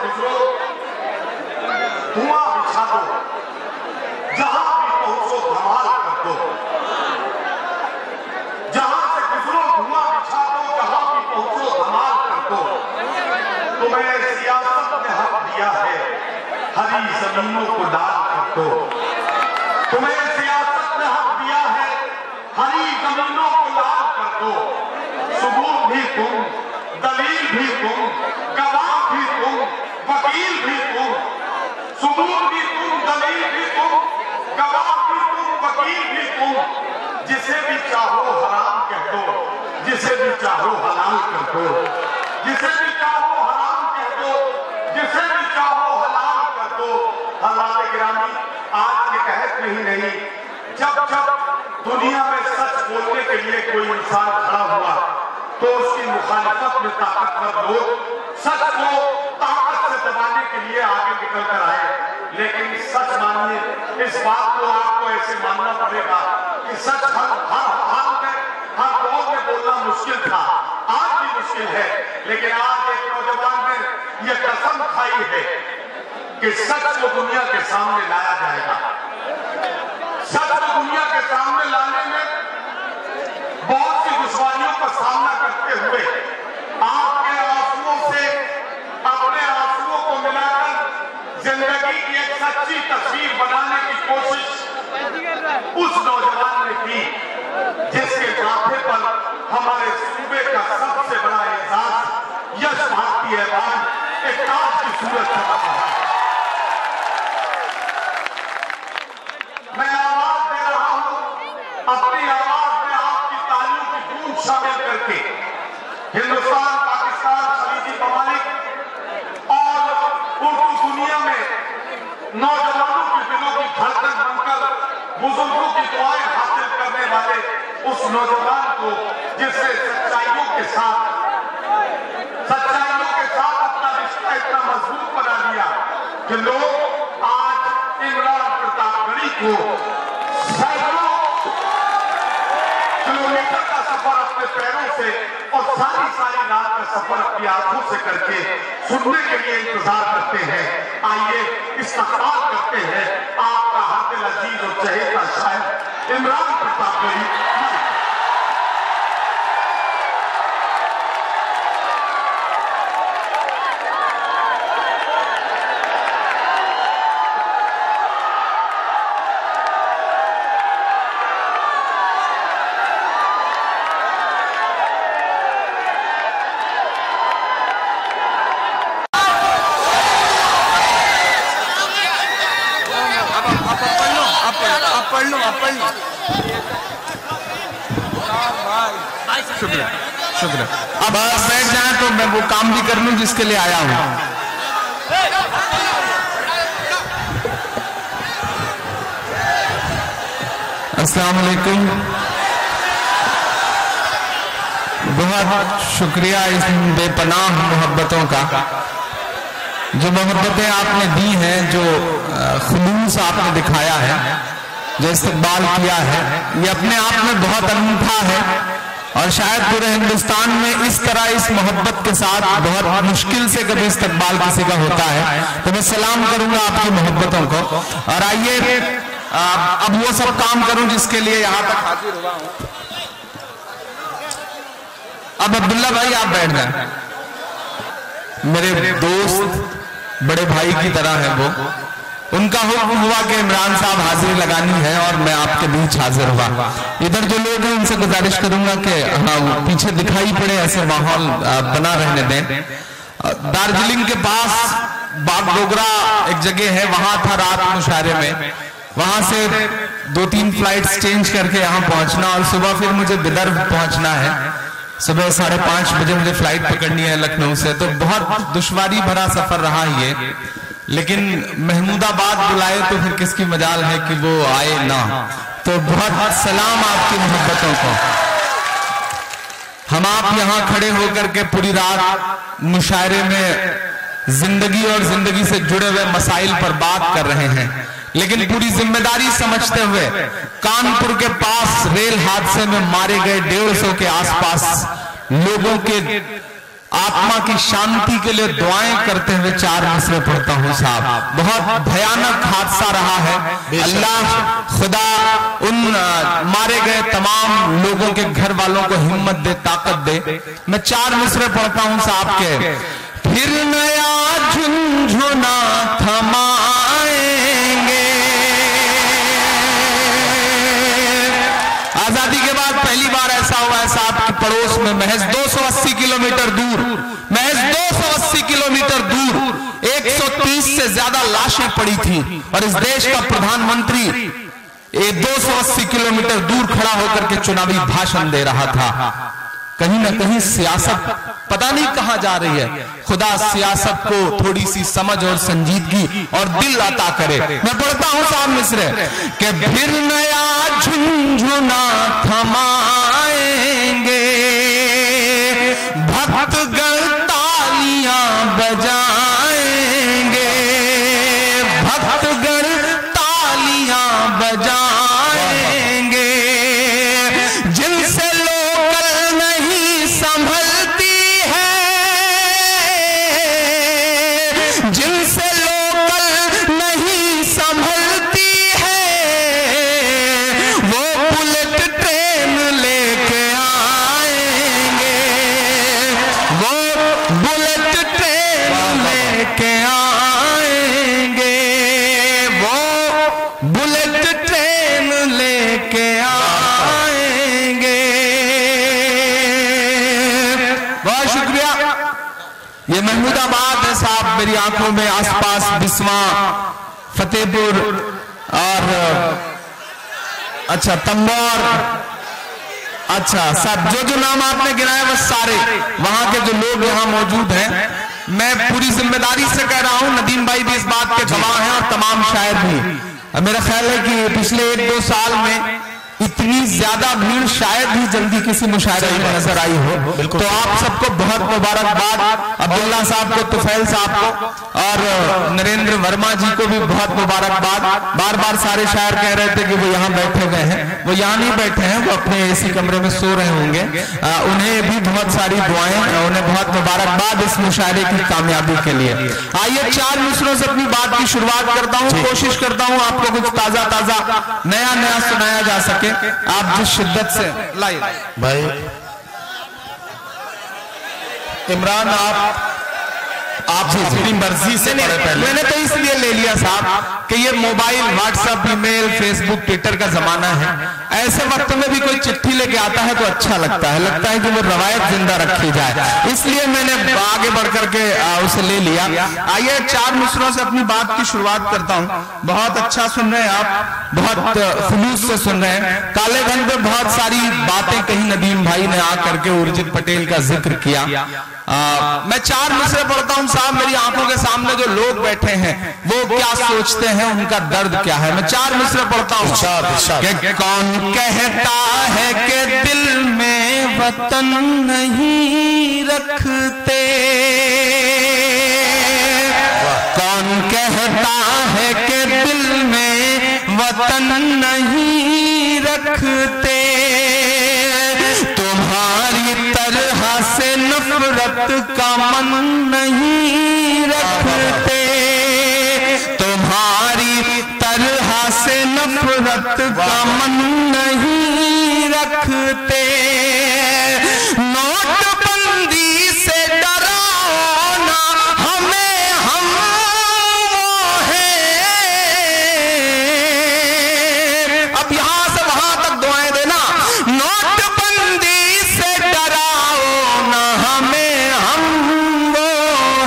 गुजरो धुआं बिछा दो, जहां भी पहुंचो धमाल कर दो। जहां से गुजरो धुआं बिछा दो, जहां भी पहुंचो धमाल कर दो। तुम्हें सियासत ने हक दिया है, हरी जमीनों को लाल कर दो। तुम्हें सियासत ने हक दिया है, हरी जमीनों को लाल कर दो। सबूत भी तुम, दलील भी तुम, गवाह भी तुम, वकील भी तुम। सबूत भी तुम, दलील भी तुम, गवाह भी तुम, वकील भी तुम। जिसे भी चाहो हराम कह दो, जिसे भी चाहो हलाल कर दो। जिसे भी चाहो हराम कह दो, जिसे भी चाहो हलाल कर दो। हज़रात गिरामी, आज के कहत में ही नहीं, जब जब दुनिया में सच बोलने के लिए कोई इंसान खड़ा हुआ तो उसकी मुखालफत में ताकतवर लोग सच को ताकत से दबाने के लिए आगे निकल कर आए। लेकिन सच मानिए, इस बात को आपको ऐसे मानना पड़ेगा कि सच हर हाल में, हर दौर में बोलना मुश्किल था, आज भी मुश्किल है। लेकिन आज एक नौजवान ने यह कसम खाई है कि सच को दुनिया के सामने लाया जाएगा। सच को दुनिया के सामने लाने में बहुत सी दुश्वारियों का सामना करते हुए आपके आंसुओं से अपने आंसुओं को मिलाकर जिंदगी की एक सच्ची तस्वीर बनाने की कोशिश उस नौजवान ने की जिसके माथे पर हमारे सूबे का सबसे बड़ा एजाज यश भारतीय अवार्ड एक ताज की सूरत से बना है। मैं आवाज दे रहा हूं, अपनी आवाज में आपकी तालियों की गूंज शामिल करके हिंदुस्तान, पाकिस्तान, खलीजी ममालिक और उर्दू दुनिया में नौजवानों के दिलों की धड़कन बनकर बुजुर्गों की दुआएं हासिल करने वाले उस नौजवान को जिसने सच्चाइयों के साथ अपना रिश्ता इतना मजबूत बना लिया कि लोग आज इमरान प्रतापगढ़ी को सैकड़ों किलोमीटर का सफर अपने पैरों से और सारी रात का सफर अपनी आंखों से करके सुनने के लिए इंतजार करते हैं। आइए इस्तकबाल करते हैं आपका हादिल अजीज और चहेता शायर इमरान प्रतापगढ़ी। शुक्रिया। अब आप बैठ जाएं तो मैं वो काम भी कर लूं जिसके लिए आया हूं। अस्सलाम वालेकुम। बहुत शुक्रिया इस बेपनाह मोहब्बतों का, जो मोहब्बतें आपने दी हैं, जो खुलूस आपने दिखाया है, जो इस्तकबाल किया है, ये अपने आप में बहुत अनूठा है और शायद पूरे हिंदुस्तान में इस तरह इस मोहब्बत के साथ बहुत मुश्किल से कभी इस्तकबाल किसी का होता है। तो मैं सलाम करूंगा आपकी मोहब्बतों को और आइए अब वो सब काम करूं जिसके लिए यहां तक हाजिर हुआ हूं। अब अब्दुल्ला भाई आप बैठ जाएं, मेरे दोस्त बड़े भाई की तरह है वो, उनका हुक्म हुआ कि इमरान साहब हाजिरी लगानी है और मैं आपके बीच हाजिर हुआ। इधर जो लोग हैं उनसे गुजारिश करूंगा कि हाँ पीछे दिखाई पड़े ऐसे माहौल बना रहने दें। दार्जिलिंग के पास बागडोगरा एक जगह है, वहां था रात मुशायरे में, वहां से 2-3 फ्लाइट्स चेंज करके यहाँ पहुंचना और सुबह फिर मुझे विदर्भ पहुंचना है। सुबह 5:30 बजे मुझे फ्लाइट पकड़नी है लखनऊ से, तो बहुत दुश्वारी भरा सफर रहा ये। लेकिन महमूदाबाद बुलाए तो फिर किसकी मजाल है कि वो आए ना। तो बहुत सलाम आपकी मोहब्बतों को। हम आप यहाँ खड़े होकर के पूरी रात मुशायरे में जिंदगी और जिंदगी से जुड़े हुए मसाइल पर बात कर रहे हैं, लेकिन पूरी जिम्मेदारी समझते हुए कानपुर के पास रेल हादसे में मारे गए 150 के आसपास लोगों के आत्मा की शांति के लिए दुआएं करते हुए 4 मिसरे पढ़ता हूं साहब। बहुत भयानक हादसा रहा है। अल्लाह खुदा उन मारे गए तमाम लोगों के घर वालों को हिम्मत दे, ताकत दे। मैं 4 मिसरे पढ़ता हूं साहब के। फिर नया झुंझुना थमाएंगे। आजादी के बाद पहली बार ऐसा हुआ है साहब कि पड़ोस में महज 280 किलोमीटर दूर, महज 280 किलोमीटर दूर 130 से ज्यादा लाशें पड़ी थी और इस देश का प्रधानमंत्री 280 किलोमीटर दूर खड़ा होकर के चुनावी भाषण दे रहा था। कहीं ना कहीं सियासत पता नहीं कहां जा रही है। खुदा सियासत को थोड़ी सी समझ और संजीदगी और दिल अता करे। मैं पढ़ता हूं साहब मिसरे कि फिर नया झुंझुना थमाएंगे, भक्तगण तालियां बजाएंगे, भक्तगण तालियां बजाएंगे। जिनसे लोकल नहीं संभलती है, जिनसे लोकल नहीं संभलती है, वो बुलेट ट्रेन लेके आएंगे, वो बुलेट ट्रेन लेके आएंगे, वो बुलेट ट्रेन लेके आएंगे। बहुत शुक्रिया। ये महमूदाबाद है साहब, मेरी आंखों में आसपास बिस्वा, फतेहपुर और अच्छा तंबौर, अच्छा सब जो नाम आपने गिनाया वो सारे वहां के जो लोग यहाँ मौजूद हैं। मैं पूरी जिम्मेदारी से कह रहा हूं, नदीम भाई भी इस बात के गवाह हैं और तमाम शायर भी। मेरा ख्याल है कि पिछले 1-2 साल में इतनी ज्यादा भीड़ शायद ही जल्दी किसी मुशायरे में नजर आई हो। तो आप सबको बहुत मुबारकबाद, अब्दुल्ला साहब को, तुफैल साहब को और नरेंद्र वर्मा जी को भी बहुत मुबारकबाद। बार बार सारे शायर कह रहे थे कि वो यहाँ बैठे हुए हैं, वो यहाँ नहीं बैठे हैं, वो अपने एसी कमरे में सो रहे होंगे। उन्हें भी बहुत सारी दुआएं, उन्हें बहुत मुबारकबाद इस मुशायरे की कामयाबी के लिए। आइए 4 मिसरों से अपनी बात की शुरुआत करता हूँ। कोशिश करता हूँ आपको कुछ ताजा ताजा नया नया सुनाया जा सके। आप जिस शिद्दत से लाइए भाई इमरान, आप अपनी मर्जी से मैंने तो इसलिए ले लिया साहब कि ये mobile, WhatsApp, email, Facebook, Twitter का जमाना है। ऐसे वक्त में भी कोई चिट्ठी लेके आता है तो अच्छा लगता है कि वो रवायत जिंदा रखी जाए, इसलिए मैंने आगे बढ़ करके उसे ले लिया। आइए 4 मिसरों से अपनी बात की शुरुआत करता हूँ। बहुत अच्छा सुन रहे हैं आप, बहुत खुलूस से सुन रहे हैं। काले धन पे बहुत सारी बातें कही नदीम भाई ने आकर के उर्जित पटेल का जिक्र किया। मैं 4 मिसरे पढ़ता हूं साहब। मेरी आंखों के सामने जो लोग बैठे हैं वो क्या सोचते हैं, उनका दर्द क्या है। मैं 4 मिसरे पढ़ता हूं। कि कौन कहता है कि दिल में वतन नहीं रखते, कौन कहता है कि दिल में वतन नहीं रखते, तुम्हारी तरह से नफरत का मन नहीं रखते, तुम्हारी तरह से नफरत का मन नहीं रखते, नोटबंदी से डराओ ना हमें, हम वो हैं। अब यहां से वहां तक दुआएं देना। नोटबंदी से डराओ ना हमें, हम वो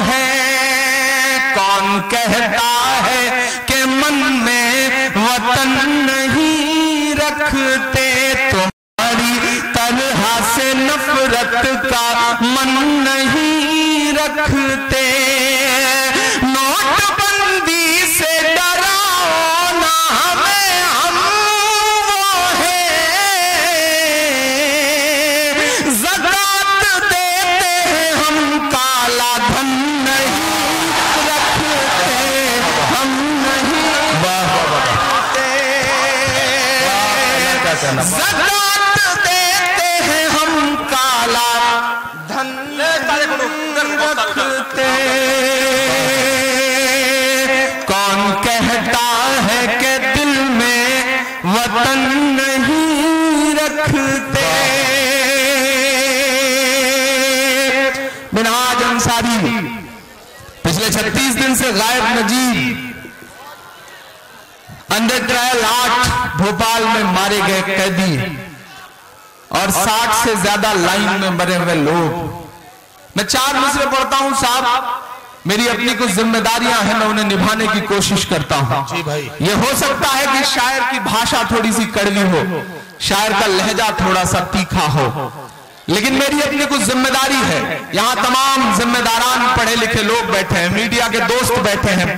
हैं। कौन कहता है कि मन में वतन नहीं रखते, तुम्हारी तरह से नफरत का मन नहीं रखते, नोटबंदी से डराओ ना हमें, हम वो हैं। ज़कात देते हैं हम, काला धन नहीं रखते, हम नहीं रखते। ज़कात देते हैं हम, काला धन नहीं रखते, कौन कहता है कि दिल में वतन नहीं रखते। मिनहाज अंसारी पिछले 36 दिन से गायब नजीब, अंडर ट्रायल 8 भोपाल में मारे गए कैदी और 60 से ज्यादा लाइन में मरे हुए लोग। मैं 4 मिसरे पढ़ता हूं साहब, मेरी अपनी कुछ जिम्मेदारियां हैं, मैं उन्हें निभाने की कोशिश करता हूं। जी भाई, ये हो सकता है कि शायर की भाषा थोड़ी सी कड़वी हो, शायर का लहजा थोड़ा सा तीखा हो, लेकिन मेरी अपनी कुछ जिम्मेदारी है। यहां तमाम जिम्मेदारान पढ़े लिखे लोग बैठे हैं, मीडिया के दोस्त बैठे हैं,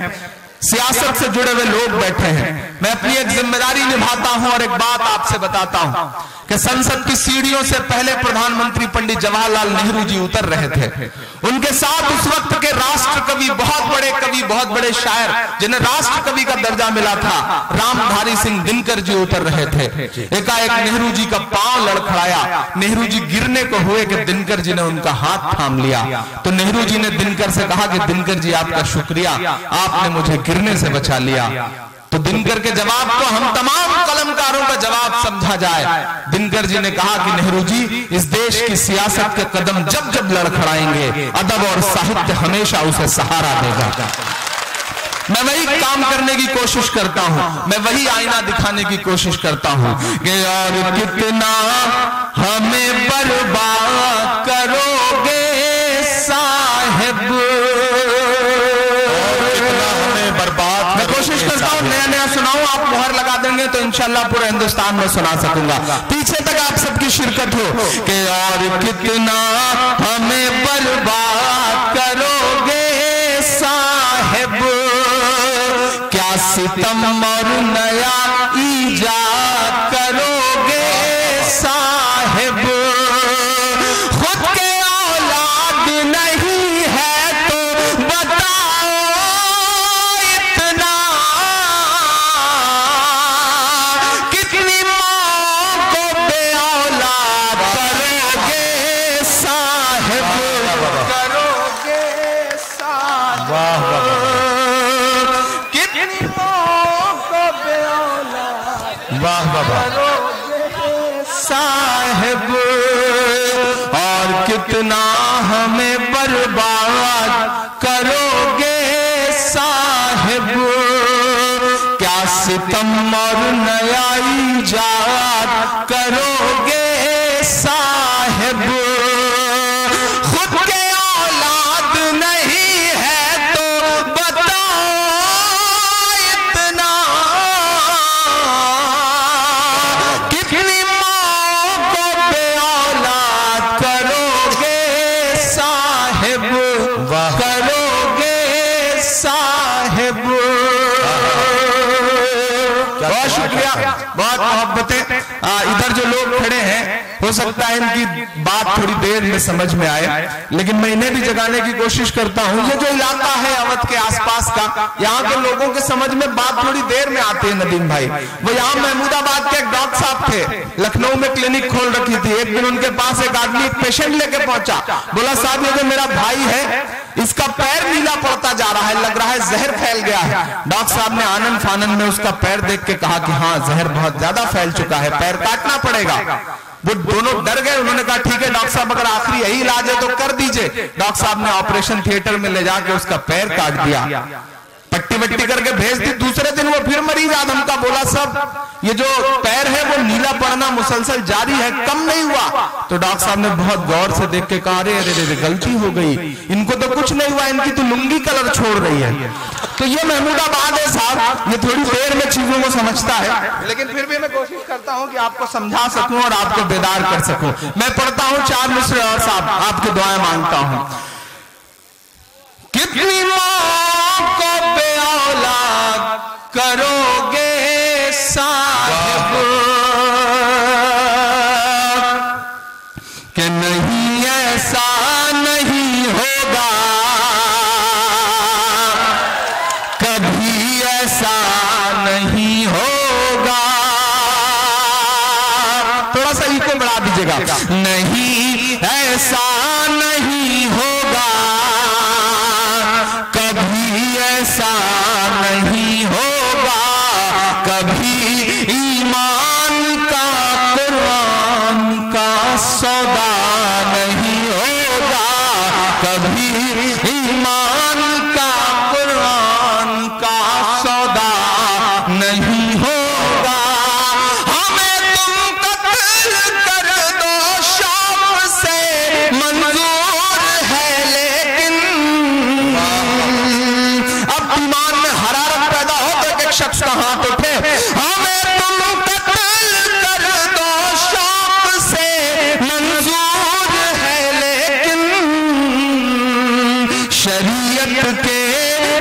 सियासत से जुड़े हुए लोग बैठे हैं। मैं अपनी एक जिम्मेदारी निभाता हूं और एक बात आपसे बताता हूं कि संसद की सीढ़ियों से पहले प्रधानमंत्री पंडित जवाहरलाल नेहरू जी उतर रहे थे। उनके साथ उस वक्त के राष्ट्र कवि, बहुत बड़े कवि, बहुत बड़े शायर जिन्हें राष्ट्र कवि का दर्जा मिला था, रामधारी सिंह दिनकर जी उतर रहे थे। एकाएक नेहरू जी का पांव लड़खड़ाया, नेहरू जी गिरने को हुए कि दिनकर जी ने उनका हाथ थाम लिया। तो नेहरू जी ने दिनकर से कहा कि दिनकर जी आपका शुक्रिया, आपने मुझे गिरने से बचा लिया। तो दिनकर के जवाब को हम तमाम कलमकारों का जवाब समझा जाए। दिनकर जी ने कहा कि नेहरू जी, इस देश की सियासत के कदम जब जब लड़खड़ाएंगे, अदब और साहित्य हमेशा उसे सहारा देगा। मैं वही काम करने की कोशिश करता हूं, मैं वही आईना दिखाने की कोशिश करता हूं कि और कितना हमें बर्बाद करोगे साहिब, मैं कोशिश करता हूं नया नया सुनाऊं, आप मुहर लगा देंगे तो इंशाल्लाह पूरे हिंदुस्तान में सुना सकूंगा, पीछे तक आप सबकी शिरकत हो। कि और कितना हमें बर्बाद करोगे साहिब, क्या सितम और नया ईजाद करोगे साहिब, खुद के औलाद नहीं है तो बताओ इतना, कितनी माँ को बे औलाद करोगे साहिब, करोगे साहिब। वाह वाह, कितनी माँ को बे औलाद, वाह वाह करोगे साहिब, और कितना हमें बर्बाद करोगे साहिब, क्या सितम और नया ईजाद करोगे साहिब, खुद के औलाद नहीं है तो बताओ इतना, कितनी माँ को बे औलाद करोगे साहिब, करोगे साहिब। बहुत शुक्रिया, बहुत मोहब्बतें। इधर जो लोग खड़े हैं, हो सकता है इनकी बात थोड़ी देर में समझ में आए, लेकिन मैं इन्हें भी जगाने की कोशिश करता हूं। ये जो इलाका है अवध के आसपास का, यहाँ के लोगों के समझ में बात थोड़ी देर में आती है। नदीम भाई, वो यहाँ महमूदाबाद के एक डॉक्टर साहब थे, लखनऊ में क्लिनिक खोल रखी थी। एक दिन उनके पास एक आदमी एक पेशेंट लेके पहुंचा, बोला साहब ये जो मेरा भाई है, इसका पैर नीला पड़ता जा रहा है, लग रहा है जहर फैल गया है। डॉक्टर साहब ने आनन फानन में उसका पैर देख के कहा कि हाँ, जहर बहुत ज्यादा फैल चुका है, पैर काटना पड़ेगा। वो दोनों डर गए। उन्होंने कहा ठीक है डॉक्टर साहब, अगर आखिरी यही इलाज है तो कर दीजिए। डॉक्टर साहब ने ऑपरेशन थिएटर में ले जाके उसका पैर काट दिया, पट्टी वट्टी करके भेज दी। दूसरे दिन वो फिर मरीज आदम का बोला सब ये जो पैर है वो नीला पड़ना मुसलसल जारी है, कम नहीं हुआ। तो डॉक्टर साहब ने बहुत गौर से देख के कहा, अरे अरे गलती हो गई, इनको तो कुछ नहीं हुआ, इनकी तो लुंगी कलर छोड़ रही है। तो ये महमूदाबाद है साहब, ये थोड़ी देर में चीजों को समझता है, लेकिन फिर भी मैं कोशिश करता हूं कि आपको समझा सकूं और आपको बेदार कर सकूं। मैं पढ़ता हूं 4 मिसरे और साहब आपकी दुआएं मांगता हूं। कितनी माँ को बे औलाद करोगे साहिब, कि नहीं ऐसा नहीं होगा, कभी ऐसा नहीं होगा। थोड़ा सा इको बढ़ा दीजिएगा। नहीं ऐसा नहीं होगा, ईमान में हरारत पैदा हो तो एक शख्स का हाथ उठे, हमें तुम कत्ल कर दो शौक से मंजूर है, लेकिन शरीयत के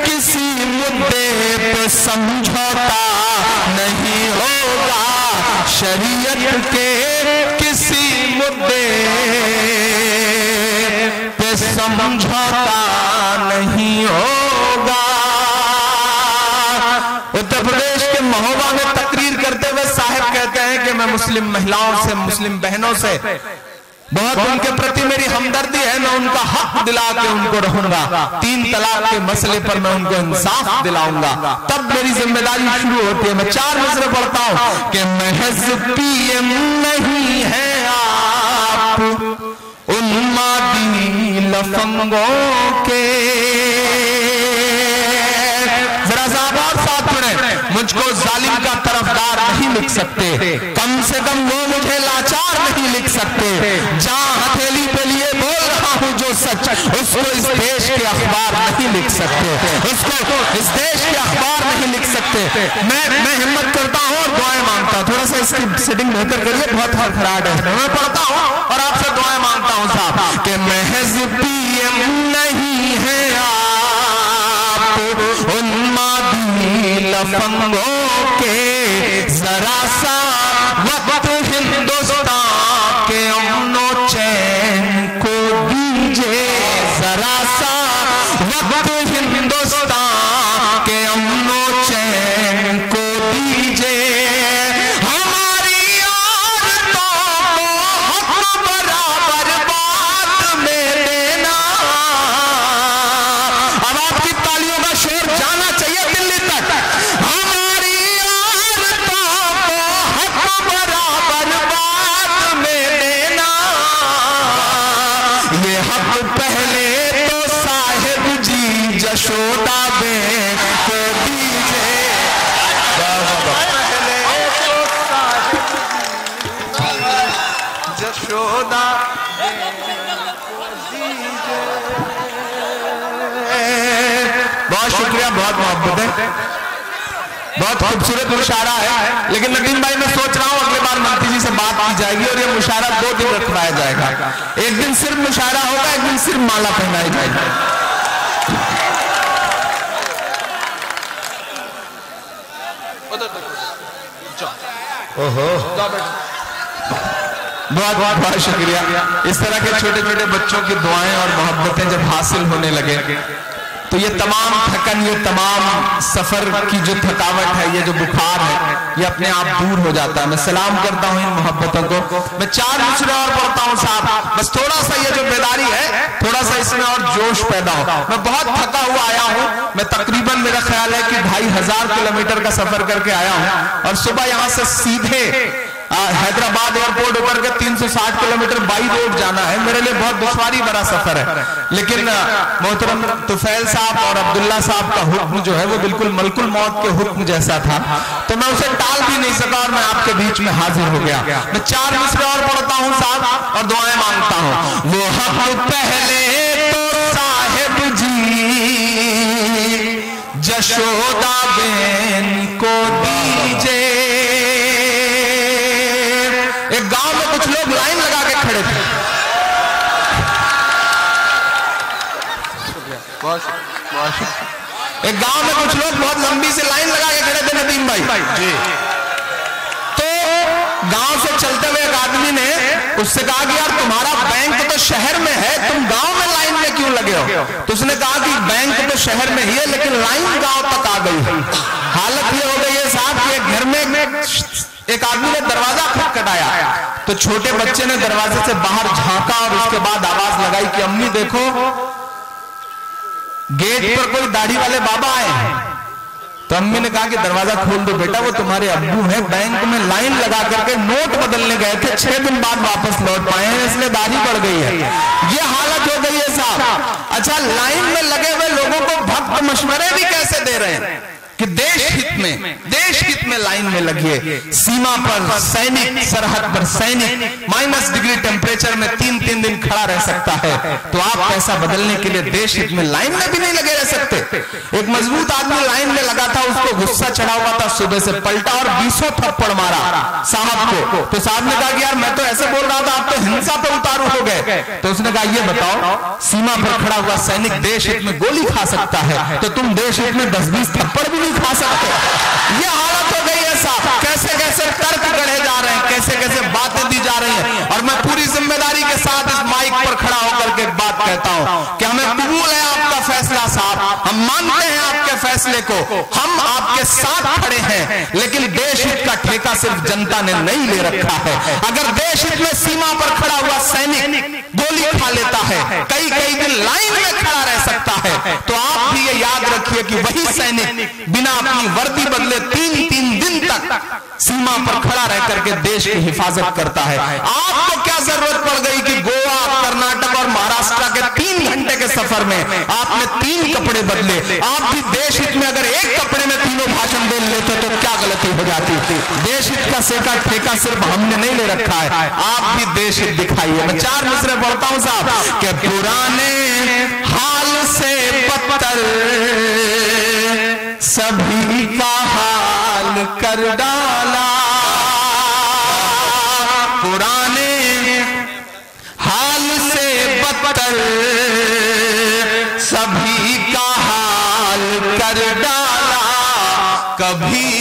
किसी मुद्दे पे समझौता नहीं होगा, शरीयत के किसी मुद्दे पे समझौता नहीं होगा। उत्तर प्रदेश के महोबा में तकरीर करते हुए साहब कहते हैं कि मैं मुस्लिम महिलाओं से, मुस्लिम बहनों से बहुत उनके प्रति मेरी हमदर्दी है, मैं उनका हक दिला के उनको रहूंगा, 3 तलाक के मसले पर मैं उनको इंसाफ दिलाऊंगा, तब मेरी जिम्मेदारी शुरू होती है। मैं 4 मिसरे पढ़ता हूं कि महज पीएम नहीं है आप उन मादी लफंगों के, जरा साहब और साथ पढ़े, मुझको जालिम का तरफदार नहीं लिख सकते, कम से कम वो मुझे लाचार नहीं लिख सकते, जहां हथेली पे लिए बोल रहा हूं जो सच, उसको इस देश के अखबार नहीं लिख सकते, उसको इस देश के अखबार नहीं लिख सकते। मैं हिम्मत करता हूं और दुआएं मांगता हूं, थोड़ा सा इसकी सेटिंग बेहतर करिए, बहुत हड़खड़ाहट है। मैं पढ़ता हूं और आपसे दुआएं मांगता हूं साहब कि महज पीएम नहीं है आप उन मादी लफंगों के, जरा सा वक्त हिंदुस्तान के अमनो चैन को दीजिए, जरा सा वक्त हिंदुस्तान के अमनो चैन को दीजिए, हमारी औरतों को हक बराबर बात में देना। अब आपकी तालियों का शोर जाना चाहिए दिल्ली तक, हमारी औरतों को हक बराबर बात में देना, ये हक पहले तो साहिब जी जशोदा बेन को दीजिए, पहले तो साहिब जशोदा बहुत शुक्रिया, बहुत मोहब्बत है, बहुत खूबसूरत मुशारा है। लेकिन नदीम भाई मैं सोच रहा हूं अगले बार मंत्री जी से बात की जाएगी और ये मुशारा 2 दिन रखवाया जाएगा, एक दिन सिर्फ मुशारा होगा, एक दिन सिर्फ माला पहनाई जाएगी। ओहो बहुत बहुत बहुत शुक्रिया। इस तरह के छोटे छोटे बच्चों की दुआएं और मोहब्बतें जब हासिल होने लगे तो ये तमाम थकन, ये तमाम सफर की जो थकावट है, ये जो बुखार है, ये अपने आप दूर हो जाता है। मैं सलाम करता हूँ इन मोहब्बतों को। मैं 4 मिसरे और पढ़ता हूँ साहब, बस थोड़ा सा ये जो बेदारी है, थोड़ा सा इसमें और जोश पैदा हो। मैं बहुत थका हुआ आया हूँ, मैं तकरीबन मेरा ख्याल है कि 2500 किलोमीटर का सफर करके आया हूँ और सुबह यहाँ से सीधे हैदराबाद एयरपोर्ट उतर के 360 किलोमीटर बाई रोड जाना है। मेरे लिए बहुत दुश्वारी भरा सफर है, लेकिन मोहतरम तुफैल साहब और अब्दुल्ला साहब का हुक्म जो है वो बिल्कुल मलकुल मौत के हुक्म जैसा था, तो मैं उसे टाल भी नहीं सका और मैं आपके बीच में हाजिर हो गया। मैं 4 मिसरे और पढ़ता हूँ साहब और दुआएं मांगता हूँ। वो हक पहले तो साहिब जी जशोदा बेन को दीजिए। एक गांव में कुछ लोग लाइन लगा के खड़े थे, एक गांव में कुछ लोग बहुत लंबी से लाइन लगा के खड़े थे नदीम भाई जी। तो गांव से चलते हुए एक आदमी ने उससे कहा कि यार तुम्हारा बैंक तो शहर में है, तुम गांव में लाइन में क्यों लगे हो? तो उसने कहा कि बैंक तो शहर में ही है लेकिन लाइन गांव तक आ गई है। हालत ये हो गई है साहब कि घर में एक आदमी ने दरवाजा खटखटाया तो छोटे बच्चे ने दरवाजे से बाहर झांका और उसके बाद आवाज लगाई कि अम्मी देखो गेट पर कोई दाढ़ी वाले बाबा आए हैं। तो अम्मी ने कहा कि दरवाजा खोल दो बेटा, वो तुम्हारे अब्बू हैं, बैंक में लाइन लगा करके नोट बदलने गए थे, 6 दिन बाद वापस लौट पाए हैं, इसलिए दाढ़ी बढ़ गई है। ये हालत हो गई है साहब। अच्छा, लाइन में लगे हुए लोगों को भक्त मशवरे भी कैसे दे रहे हैं? कि देश हित में लाइन में लगिए। सीमा पर सैनिक, सरहद पर सैनिक -डिग्री टेम्परेचर में 3-3 दिन खड़ा रह सकता है, तो आप पैसा बदलने के लिए देश हित में लाइन में भी नहीं लगे रह सकते। एक मजबूत आदमी लाइन में लगा था, उसको गुस्सा चढ़ा हुआ था, सुबह से पलटा और 20 थप्पड़ मारा साहब को। तो साहब ने कहा कि यार मैं तो ऐसे बोल रहा था, आप तो हिंसा पर उतारू हो गए। तो उसने कहा ये बताओ, सीमा पर खड़ा हुआ सैनिक देश हित में गोली खा सकता है, तो तुम देश हित में 10-20 थप्पड़ भी नहीं खा सकते। ये हालत हो गई है साहब। कैसे कैसे तर्क गढ़े जा रहे हैं, कैसे कैसे बातें दी जा रही हैं। और मैं पूरी जिम्मेदारी के साथ इस माइक पर खड़ा होकर के बात कहता हूं कि हमें कबूल है आपका फैसला साहब, हम मानते हैं आपके फैसले को, हम आपके साथ खड़े हैं। लेकिन देश हित का ठेका सिर्फ जनता ने नहीं ले रखा है। अगर देश हित में सीमा पर खड़ा हुआ सैनिक गोली खा लेता है, कई दिन लाइन में खड़ा रह सकता है, तो आप भी ये याद रखिए कि वही सैनिक बिना अपनी वर्दी बदले 3-3 दिन तक सीमा पर खड़ा रह करके देश की हिफाजत करता है। आपको क्या जरूरत पड़ गई कि गोवा, कर्नाटक और महाराष्ट्र के 3 घंटे के सफर में आपने 3 कपड़े बदले? आप भी देश हित में अगर एक कपड़े में तीनों भाषण दे लेते तो क्या गलती हो जाती थी? देश हित का सेका ठेका सिर्फ हमने नहीं ले रखा है, आप भी देश हित दिखाइए। मैं 4 मिसरे पढ़ता हूं साहब कि पुराने हाल से बदतर सभी का हाल कर डाला, पुराने हाल से बदतर सभी का हाल कर डाला, कभी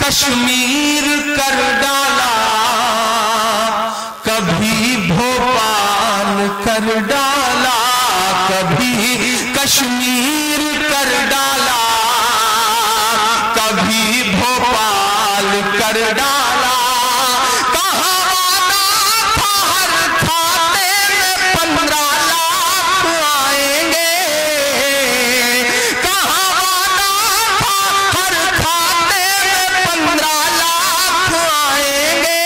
कश्मीर कर डाला, कभी भोपाल कर डाला, कभी कश्मीर कर डाला, कभी भोपाल कर डाला। कहाँ वादा था हर खाते में 15 लाख आएंगे, कहाँ वादा था हर खाते में 15 लाख आएंगे,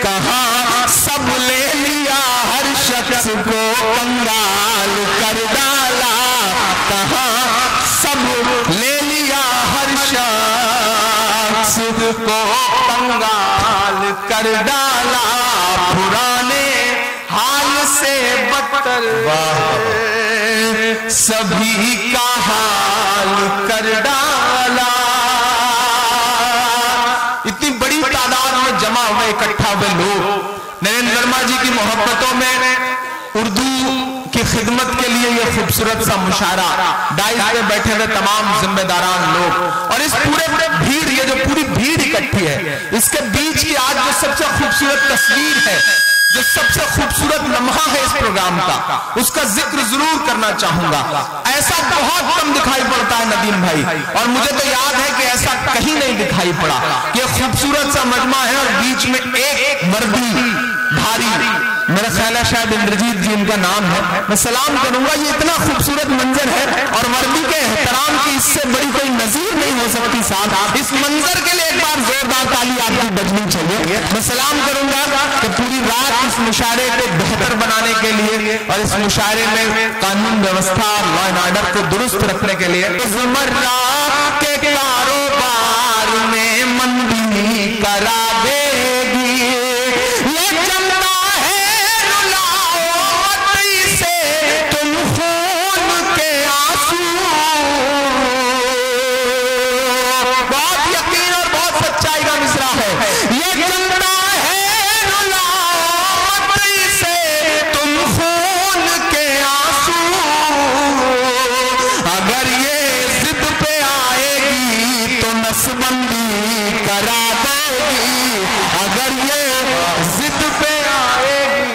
कहाँ सब ले लिया हर शख्स को कंगाल कर डाला, कहाँ सब ले लिया हर शख्स को कंगाल कर डाला, पुराने हाल से बदतर सभी का हाल कर डाला। इतनी बड़ी तादाद में जमा हुए, इकट्ठा हुए लोग नरेंद्र वर्मा जी की मोहब्बतों में उर्दू की खिदमत के लिए ये खूबसूरत सा मुशायरा, डाइस पे बैठे हुए तमाम जिम्मेदारान लोग और इस पूरे भीड़, ये जो पूरी भीड़ इकट्ठी है, इसके बीच की आज जो सबसे खूबसूरत तस्वीर है, जो सबसे खूबसूरत लम्हा है इस प्रोग्राम का, उसका जिक्र जरूर करना चाहूंगा। ऐसा बहुत कम दिखाई पड़ता है नदीम भाई, और मुझे तो याद है कि ऐसा कहीं नहीं दिखाई पड़ा। ये खूबसूरत सा मजमा है और बीच में एक वर्दी भारी, मेरा ख्याल है शायद इंद्रजीत जी इनका नाम है, मैं सलाम करूंगा। ये इतना खूबसूरत मंजर है और वर्दी के एहतराम की इससे बड़ी कोई नजीर नहीं हो सकती साहब। इस मंजर के लिए एक बार जोरदार ताली आपकी बजनी चाहिए। मैं सलाम करूंगा कि पूरी रात इस मुशायरे को बेहतर बनाने के लिए और इस मुशायरे में कानून व्यवस्था, लॉ एंड ऑर्डर को दुरुस्त रखने के लिए रोजमर्रा के कारोबार में मंदी करा देगी, ये जनता है रुलाओ मत से तुम खून के आंसू। बहुत यकीन और बहुत सच्चाई का मिसरा है, ये जनता है रुलाओ मत से तुम खून के आंसू। अगर ये जिद पे आएगी तो नसबंदी करा देगी, अगर ये जिद पे आएगी।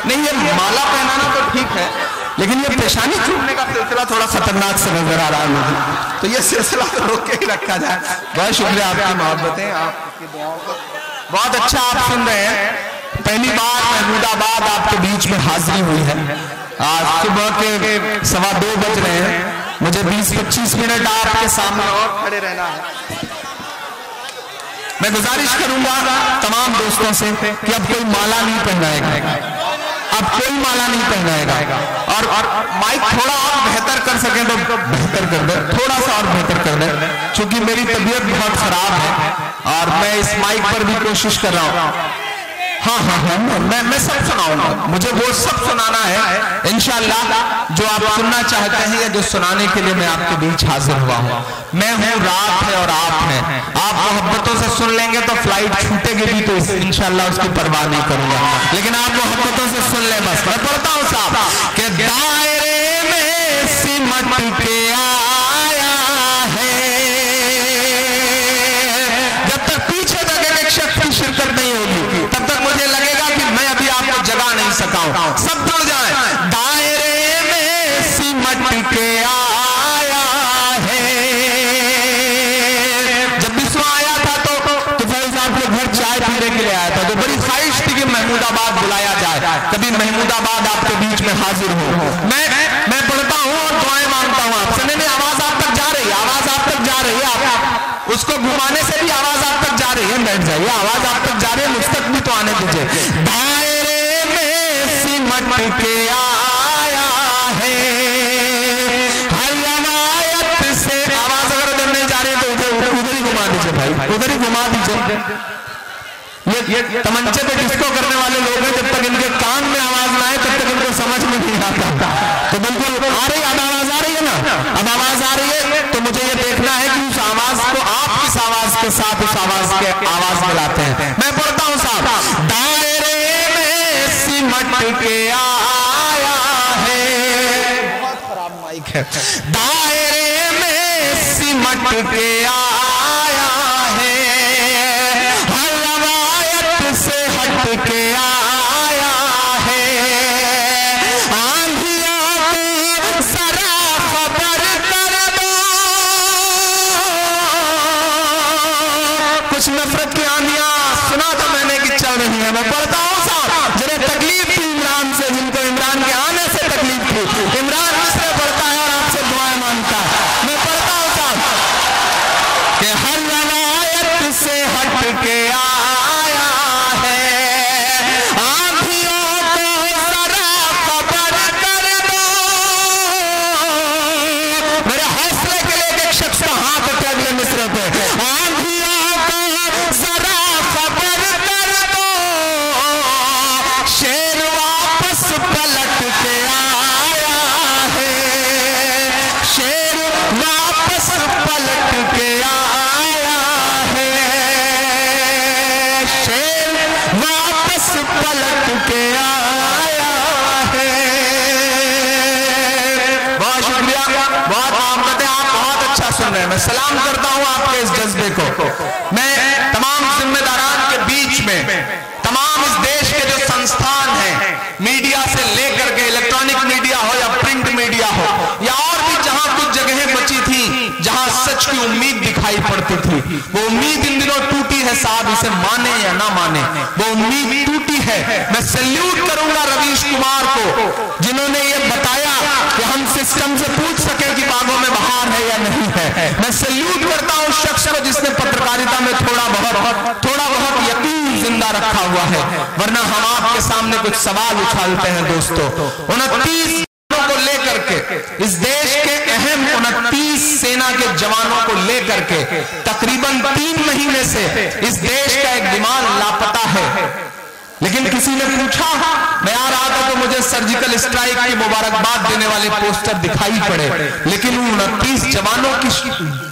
नहीं, ये माला पहनाना तो ठीक है, लेकिन ये पेशानी छूटने का सिलसिला थोड़ा खतरनाक से नजर आ रहा है मुझे, तो ये सिलसिला तो रोक के ही रखा जाए। बहुत शुक्रिया आपकी मोहब्बतें, आपकी दुआओं को बहुत अच्छा आप सुन रहे हैं। पहली बार महमूदाबाद आपके बीच में हाजिरी हुई है। आज सुबह के 2:15 बज रहे हैं। मुझे 20-25 मिनट आपके सामने और खड़े रहना है। मैं गुजारिश करूंगा तमाम दोस्तों से कि अब कोई माला नहीं पहनाएगा, अब कोई माला नहीं पहनाएगा, और माइक थोड़ा और बेहतर कर सके तो बेहतर कर दे, थोड़ा सा और बेहतर कर दे, क्योंकि मेरी तबीयत बहुत खराब है और मैं इस माइक पर भी कोशिश कर रहा हूँ। हाँ, मैं सब सुनाऊंगा, मुझे वो सब सुनाना है इंशाअल्लाह जो आप सुनना चाहते हैं या जो सुनाने के लिए मैं आपके बीच हाजिर हुआ हूँ। मैं हूँ, रात है और आप हैं। आप मोहब्बतों से सुन लेंगे तो फ्लाइट छूटेगी भी तो इंशाअल्लाह उसकी परवाह नहीं करूंगा, लेकिन आप मोहब्बतों से सुन ले बस। मैं पढ़ता हूँ साहब कि दायरे में सिमट के आया है, जब तक पीछे तक एक शख्स की शिरकत नहीं होगी तब तक मुझे लगेगा कि मैं अभी आपको जगा नहीं सका हूं। सब जुड़ जाए। दायरे में सिमट के आया है, जब बिस्वा आया था तो फैज साहब के घर चाय पीने के लिए आया था, तो बड़ी ख्वाहिश थी कि महमूदाबाद बुलाया जाए, कभी महमूदाबाद आपके बीच में हाजिर हो। मैं पढ़ता हूँ और दुआएं मांगता हूँ आपसे। नहीं, आवाज आप तक जा रही है, आवाज आप तक जा रही है, आप उसको घुमाने से भी आवाज आप तक जा रही है, बैठ जाइए, आवाज आप तक जा रही है, मुझ तक भी तो आने दीजिए। दायरे में सिमट के आया है, हर रवायत से, आवाज अगर उधर नहीं जा रही है तो उधर ही घुमा दीजिए भाई, उधर ही घुमा दीजिए। ये तमंचे पे डिस्को करने वाले लोग हैं, जब तक इनके कान में आवाज ना आए तब तक इनको समझ में नहीं आता। तो बिल्कुल आ रही, अब आवाज आ रही है ना, अब आवाज आ रही है तो मुझे ये देखना है कि उस आवाज को आप किस आवाज के साथ उस आवाज के आवाज मिलाते हैं। मैं पढ़ता हूँ साहब। दायरे में सिमट के आया है, बहुत खराब माइक है, दायरे में सिमट के आया है, हर रवायत से हट के आया है, आंधियों को जरा खबर कर दो, कुछ नफरत की आंधियां सुना तो मैंने कि चल रही है। मैं पढ़ता हूँ साहब, जिन्हें तकलीफ थी इमरान से, जिनको इमरान के आने से तकलीफ थी, इमरान मुझसे पढ़ता है और आपसे दुआएं मांगता है। मैं पढ़ता हूँ साहब कि हर रवायत से हट के आया है, आंधियों को जरा खबर कर दो, मेरे हौसले के लिए एक शख्स का हाथ उठे अगले मिसरे पे, आंधियों को जरा खबर कर दो, शेर वापस पलट के आया है, शेर वापस पलट के आया है, शेर वापस पलट के आया है। बहुत शुक्रिया, बहुत आमद है, आप बहुत अच्छा सुन रहे हैं। मैं सलाम करता हूं आपके इस जज्बे को। मैं तमाम जिम्मेदारान के बीच में तमाम इस देश के जो संस्थान हैं, मीडिया से लेकर के इलेक्ट्रॉनिक मीडिया हो या प्रिंट मीडिया हो या और भी जहां कुछ जगहें बची थी जहां सच की उम्मीद दिखाई पड़ती थी, वो उम्मीद इन दिनों टूटी है साहब, इसे माने या ना माने वो उम्मीद टूटी है। मैं सैल्यूट करूंगा रवीश कुमार को, जिन्होंने ये बताया कि हम सिस्टम से पूछ सके कि बागों में बहार है या नहीं है। मैं सैल्यूट करता हूं उस शख्स को जिसने पत्रकारिता में थोड़ा बहुत यकीन जिंदा रखा हुआ है, वरना हम आपके सामने कुछ सवाल उछालते हैं दोस्तों। 29 को लेकर के इस देश के अहम 29 सेना के जवानों को लेकर के तकरीबन 3 महीने से इस देश का एक विमान लापता है, लेकिन किसी ने पूछा, मैं आ रहा था तो मुझे सर्जिकल स्ट्राइक की मुबारकबाद देने वाले पोस्टर दिखाई पड़े, लेकिन उन 29 जवानों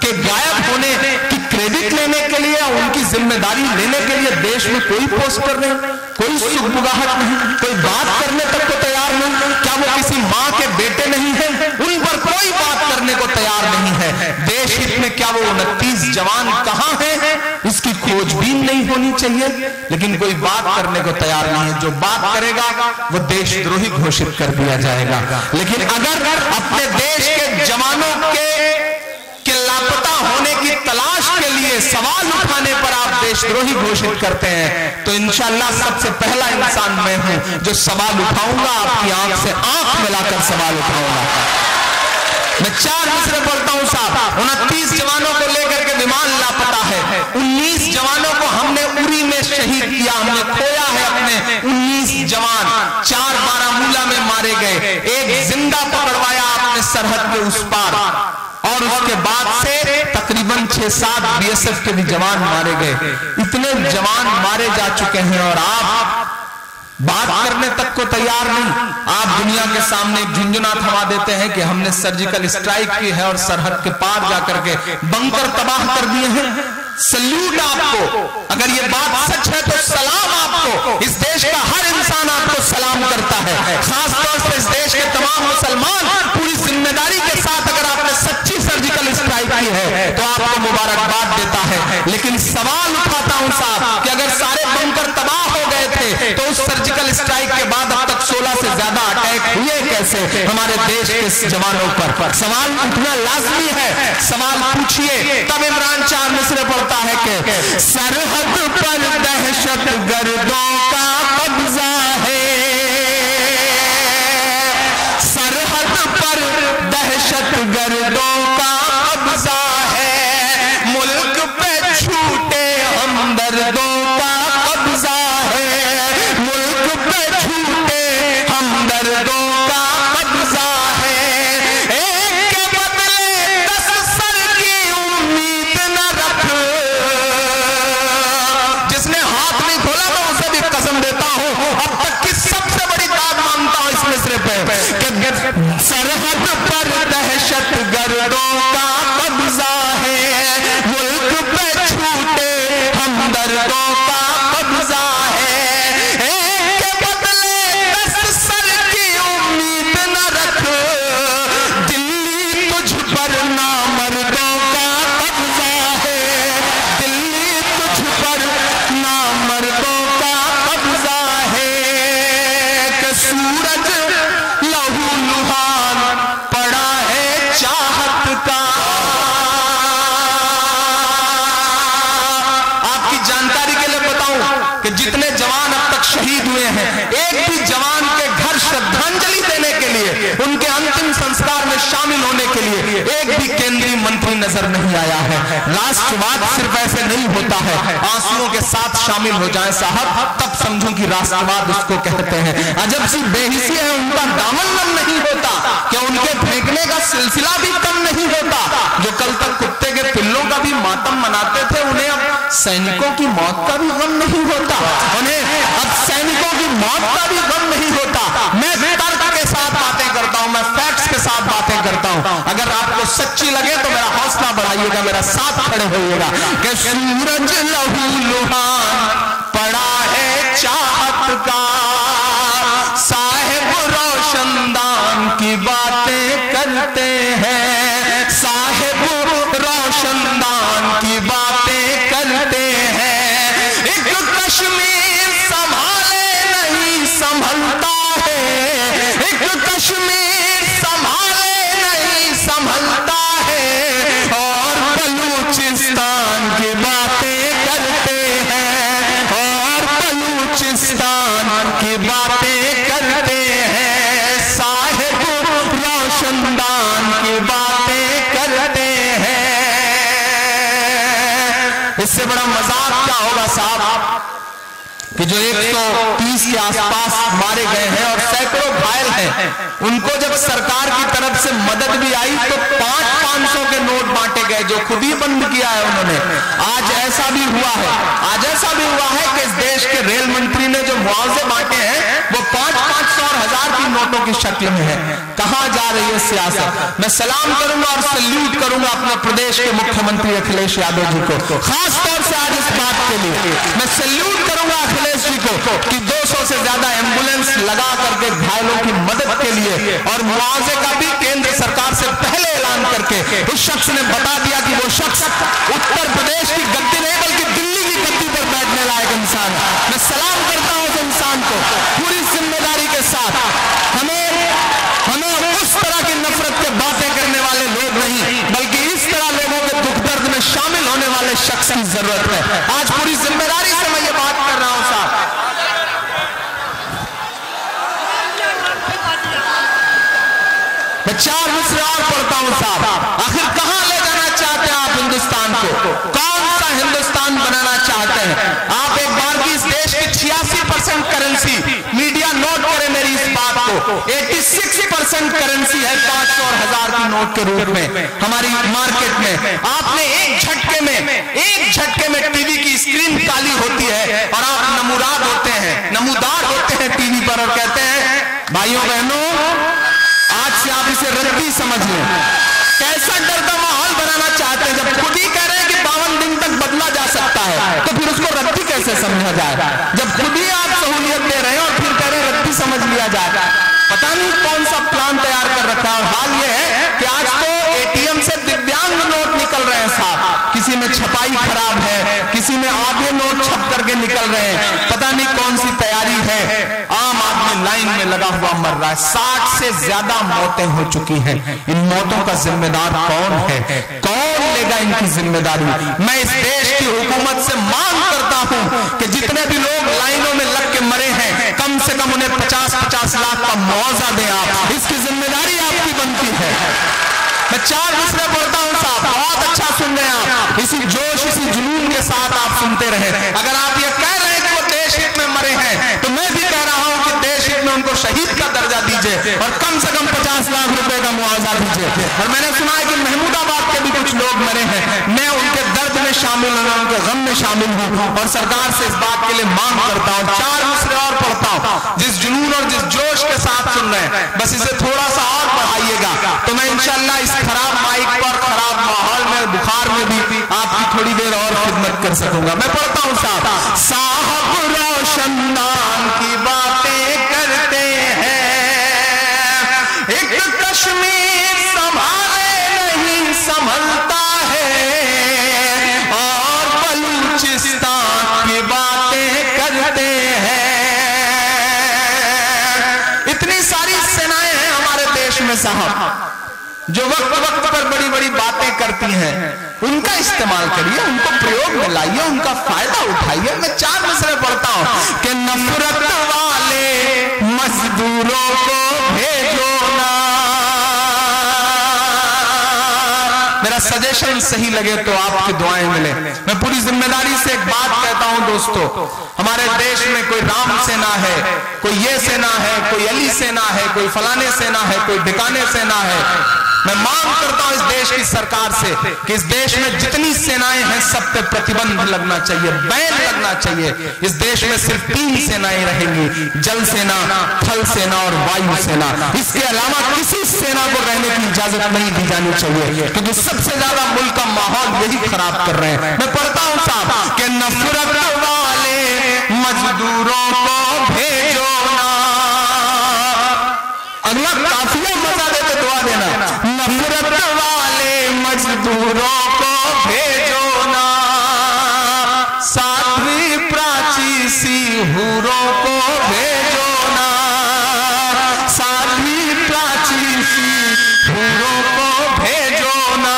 के गायब होने की क्रेडिट लेने के लिए, उनकी जिम्मेदारी लेने के लिए देश में कोई पोस्टर नहीं, कोई सुगबुगाहट नहीं, कोई बात करने तक को तैयार नहीं। क्या वो किसी माँ के बेटे नहीं है? उन पर कोई बात करने को तैयार नहीं है। देश हित में क्या वो 29 जवान कहाँ हैं? इसकी खोजबीन नहीं होनी चाहिए, लेकिन कोई बात करने को तैयार नहीं है। जो बात करेगा वो देशद्रोही घोषित कर दिया जाएगा। लेकिन अगर अपने देश के जवानों के लापता होने की तलाश के लिए सवाल उठाने पर आप देशद्रोही घोषित करते हैं, तो इंशाअल्लाह सबसे पहला इंसान मैं हूं जो सवाल उठाऊंगा, आपकी आंख से आंख मिलाकर सवाल उठाऊंगा। मैं 4 मिसरे पढ़ता हूं साहब। 29 जवानों को लेकर के विमान लापता है। 19 जवानों को हमने उरी में शहीद किया, हमने खोया है अपने 19 जवान। 4 बारामूला में मारे गए, एक जिंदा पकड़वाया आपने सरहद के उस पार, और उसके बाद से तकरीबन 6-7 बीएसएफ के भी जवान मारे गए। इतने जवान मारे जा चुके हैं और आप बात करने तक को तैयार नहीं। आप दुनिया के सामने झुंझुना थमा देते हैं कि हमने सर्जिकल स्ट्राइक की है और सरहद के पार जाकर के बंकर तबाह कर दिए हैं। सल्यूट आपको, अगर ये बात सच है तो सलाम आपको। इस देश का हर इंसान आपको सलाम करता है, खासतौर से इस देश के तमाम मुसलमान पूरी जिम्मेदारी के साथ अगर आपने सच्ची सर्जिकल स्ट्राइक की है तो आपको मुबारकबाद देता है। लेकिन सवाल उठाता हूं साहब कि अगर सारे बंकर तबाह हो गए थे तो उस सर्जिकल स्ट्राइक के बाद अब तक 16 से ज्यादा अटैक हुए कैसे हमारे देश के जवानों पर? सवाल उठना लाजमी है, सवाल पूछिए। तब इमरान 4 मिसरे पढ़ता है कि सरहद पर दहशत गर्दों का कब्जा है, सरहद पर दहशत गर्दों का कब्जा है, मुल्क पे छूटे हमदर्दों का कब्जा है, मुल्क पे छूटे हमदर्दों का कब्जा है। एक के बदले 10 सर की उम्मीद न रख, जिसने हाथ नहीं खोला मैं उसे भी कसम देता हूं अब तक की सबसे बड़ी दाद मानता हूं इस मिसरे पे कि सरहद पर दहशत गर्दों का कब्जा है, मुल्क पे छूटे हमदर्दों का कब्जा है। एक के बदले 10 सर की उम्मीद न रख, दिल्ली तुझ पर नामर्दों का कब्जा है, दिल्ली तुझ पर नामर्दों का कब्जा है। कि सूरज लहू लुहान पड़ा है चाहत का। आपकी जानकारी के लिए बताऊं कि जितने जवान अब तक शहीद हुए हैं, एक भी जवान के घर श्रद्धांजलि देने के लिए, उनके अंतिम संस्कार में शामिल होने के लिए एक भी केंद्रीय मंत्री नजर नहीं आया है। राष्ट्रवाद सिर्फ ऐसे नहीं होता है, आंसुओं के साथ शामिल हो जाए साहब तब समझूं कि राष्ट्रवाद उसको कहते हैं। अजब सी बेहिसी है, उनका दामन नम नहीं होता, क्या उनके फेंकने का सिलसिला भी कम नहीं होता। जो कल तक कुत्ते के पिल्लों का भी मातम मनाते थे, उन्हें अब सैनिकों की मौत का भी गम नहीं होता, उन्हें अब सैनिकों की मौत का भी गम नहीं होता। मैं तर्क के साथ बातें करता हूं, मैं फैक्ट्स के साथ बातें करता हूं। अगर आपको सच्ची लगे तो मेरा हौसला बढ़ाइएगा, मेरा साथ खड़े होइएगा। कि सूरज लहू लुहान पड़ा है चाहत का, साहिब रोशनदान की बातें करते हैं, साहिब रोशनदान की बातें करते हैं। एक कश्मीर संभाले नहीं संभलता है, एक कश्मीर संभाले नहीं संभलता है, और बलूचिस्तान की बातें करते हैं, और बलूचिस्तान की बातें करते हैं, साहिब रोशनदान की बातें करते हैं। इससे बड़ा मजाक क्या होगा साहब कि जो 130 के आसपास मारे गए हैं और सैकड़ों घायल हैं, उनको जब सरकार की तरफ से मदद भी आई तो 500 के नोट बांटे गए, जो खुद ही बंद किया है उन्होंने। आज ऐसा भी हुआ है, आज ऐसा भी हुआ है कि इस देश के रेल मंत्री ने जो मुआवजे बांटे हैं वो 500 और 1000 की नोटों की शक्ल में है। कहां जा रही है सियासत? मैं सलाम करूंगा और सल्यूट करूंगा अपने प्रदेश के मुख्यमंत्री अखिलेश यादव जी को, खासतौर से आज इस बात के लिए मैं सल्यूट करूंगा अखिलेश जी को कि 200 से ज्यादा एम्बुलेंस लगा करके घायलों की मदद के लिए और मुआवजे का भी केंद्र सरकार से पहले ऐलान करके उस शख्स ने बता दिया कि वो शख्स उत्तर प्रदेश की गद्दी नहीं बल्कि दिल्ली की गद्दी पर बैठने लायक इंसान है। मैं सलाम करता हूं उस इंसान को पूरी जिम्मेदारी के साथ। हमें उस तरह की नफरत के बातें करने वाले लोग नहीं, बल्कि इस तरह लोगों के दुख दर्द में शामिल होने वाले शख्स की जरूरत है। आज पूरी जिम्मेदारी से मैं ये बात कर रहा हूं साहब। मैं चार मिसरे और पढ़ता हूं साहब। आखिर कहां ले जाना चाहते हैं आप हिंदुस्तान को? कौन सा हिंदुस्तान बनाना चाहते हैं आप? एक बार की इस देश की 86% करेंसी, मीडिया नोट करे मेरी इस बात को, 86% करेंसी है 500 और 1000 की नोट के रूप में हमारी मार्केट में। आपने एक झटके में टीवी की स्क्रीन काली होती है और आप नमूदार होते हैं टीवी पर और कहते हैं भाइयों बहनों आज से आप इसे रद्दी समझ लें। कैसा डर का माहौल बनाना चाहते हैं? जब खुद ही कह रहे हैं कि 52 दिन तक बदला जा सकता है तो फिर उसको रद्दी कैसे समझा जाए? जब खुद ही आप सहूलियत दे रहे हैं और फिर कह रहे हैं रद्दी समझ लिया जाए। पता नहीं कौन सा प्लान तैयार कर रखा है। और हाल ये है कि आज तो एटीएम से दिव्यांग नोट निकल रहे हैं साहब। किसी में छपाई खराब है, किसी में आधे नोट छप करके निकल रहे हैं। पता नहीं कौन सी तैयारी है। आम आदमी लाइन में लगा हुआ मर रहा है। 60 से ज्यादा मौतें हो चुकी हैं। इन मौतों का जिम्मेदार कौन है? कौन लेगा इनकी जिम्मेदारी? मैं इस देश की हुकूमत से मांग करता हूं कि जितने भी लोग लाइनों में लग के मरे हैं कम से कम उन्हें 50-50 लाख का मुआवजा दें आप। इसकी जिम्मेदारी आपकी बनती है। मैं 4 मिसरे पढ़ता हूं साहब, बहुत अच्छा सुन रहे हैं आप। इसी जोश इसी जुनून के साथ आप सुनते रहे। अगर आप ये कह रहे हैं कि वो देश हित में मरे हैं तो मैं भी कह रहा हूं कि देश हित में उनको शहीद का दर्जा दीजिए और कम से कम 50 लाख रुपए का मुआवजा दीजिए। और मैंने सुना है कि महमूदाबाद के भी कुछ लोग मरे हैं। मैं उनके दर्द में शामिल हूं, उनके गम में शामिल हूं और सरकार से इस बात के लिए मांग करता हूं। 4 मिसरे और पढ़ता हूं। जिस जुनून और जिस जोश के साथ सुन रहे हैं बस इसे थोड़ा सा और बढ़ाइएगा तो मैं इंशाल्लाह इस खराब माइक पर, खराब माहौल में, बुखार में भी आपकी थोड़ी देर और खिदमत कर सकूंगा। मैं पढ़ता हूं साहब रोशनदान की बातें करते हैं, एक कश्मीर संभाले नहीं संभलता है और बलूचिस्तान की बातें करते हैं। इतनी सारी सेनाएं हैं हमारे देश में साहब जो वक्त पर बड़ी बड़ी बातें करती हैं। उनका इस्तेमाल करिए, उनको प्रयोग में लाइए, उनका फायदा उठाइए। मैं 4 मिसरे पढ़ता हूं कि नफरत वाले मजदूरों को भेजो ना। मेरा सजेशन सही लगे तो आपकी दुआएं मिले। मैं पूरी जिम्मेदारी से एक बात कहता हूं दोस्तों, हमारे देश में कोई राम सेना है, कोई ये सेना है, कोई अली सेना है, कोई फलाने सेना है, कोई ढिकाने सेना है। मैं मांग करता हूं इस देश की सरकार से कि इस देश में जितनी सेनाएं हैं सब पे प्रतिबंध लगना चाहिए, बैन लगना चाहिए। इस देश में सिर्फ 3 सेनाएं रहेंगी, जल सेना, थल सेना और वायु सेना। इसके अलावा किसी सेना को रहने की इजाजत नहीं दी जानी चाहिए क्योंकि सबसे ज्यादा मुल्क का माहौल यही खराब कर रहे हैं। मैं पढ़ता हूं साहब कि नफरत वाले मजदूरों को भेजो ना। अगला काफिया मजा दे तो दुआ देना। नफरत वाले मजदूरों को भेजो ना, साध्वी प्राची सी हूरों को भेजो ना, साध्वी प्राची सी हूरों को भेजो ना।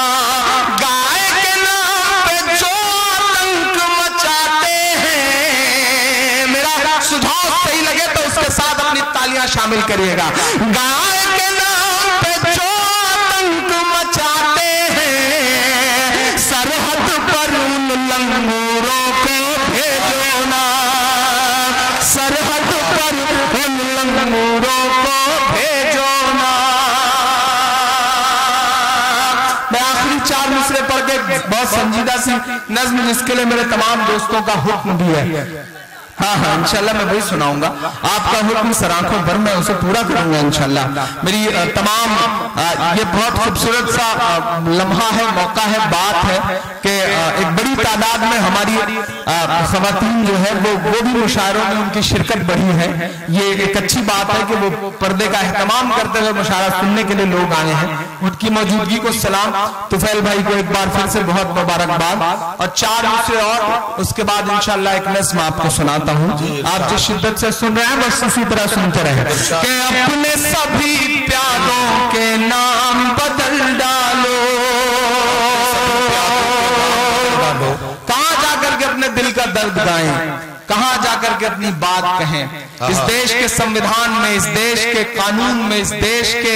गाय के नाम पे जो आतंक मचाते हैं, मेरा सुझाव सही लगे तो उसके साथ अपनी तालियां शामिल करिएगा। गाय के नाम पे जो आतंक मचाते हैं, सरहद पर उन लंगूरों को भेजो ना, सरहद पर उन लंगूरों को भेजो ना। मैं आखिरी 4 मिसरे पढ़ के बहुत संजीदा सी नज्म जिसके लिए मेरे तमाम दोस्तों का हुक्म भी है। हाँ इंशाल्लाह मैं वही सुनाऊंगा। आपका हुक्म सराखों पर मैं उसे पूरा करूंगा इंशाल्लाह। मेरी तमाम ये बहुत खूबसूरत सा लम्हा है, मौका है, बात है कि एक बड़ी तादाद में हमारी खवातीन जो है वो भी मुशायरों में उनकी शिरकत बढ़ी है। ये एक अच्छी बात है कि वो पर्दे का एहतमाम करते हुए मुशायरा सुनने के लिए लोग आए हैं। उनकी मौजूदगी को सलाम। तुफैल भाई को एक बार फिर से बहुत मुबारकबाद। और 4 मिसरे और उसके बाद इंशाल्लाह एक नज़्म आपको सुनाता हूँ। आप जिस शिद्दत से सुन रहे हैं बस उसी तरह सुनते रहे कि अपने सभी प्यारों के नाम बदल डालो। कहां जाकर के अपने दिल का दर्द गाएं? कहां जाकर के अपनी बात कहें। इस देश के संविधान में, इस देश के कानून में, इस देश के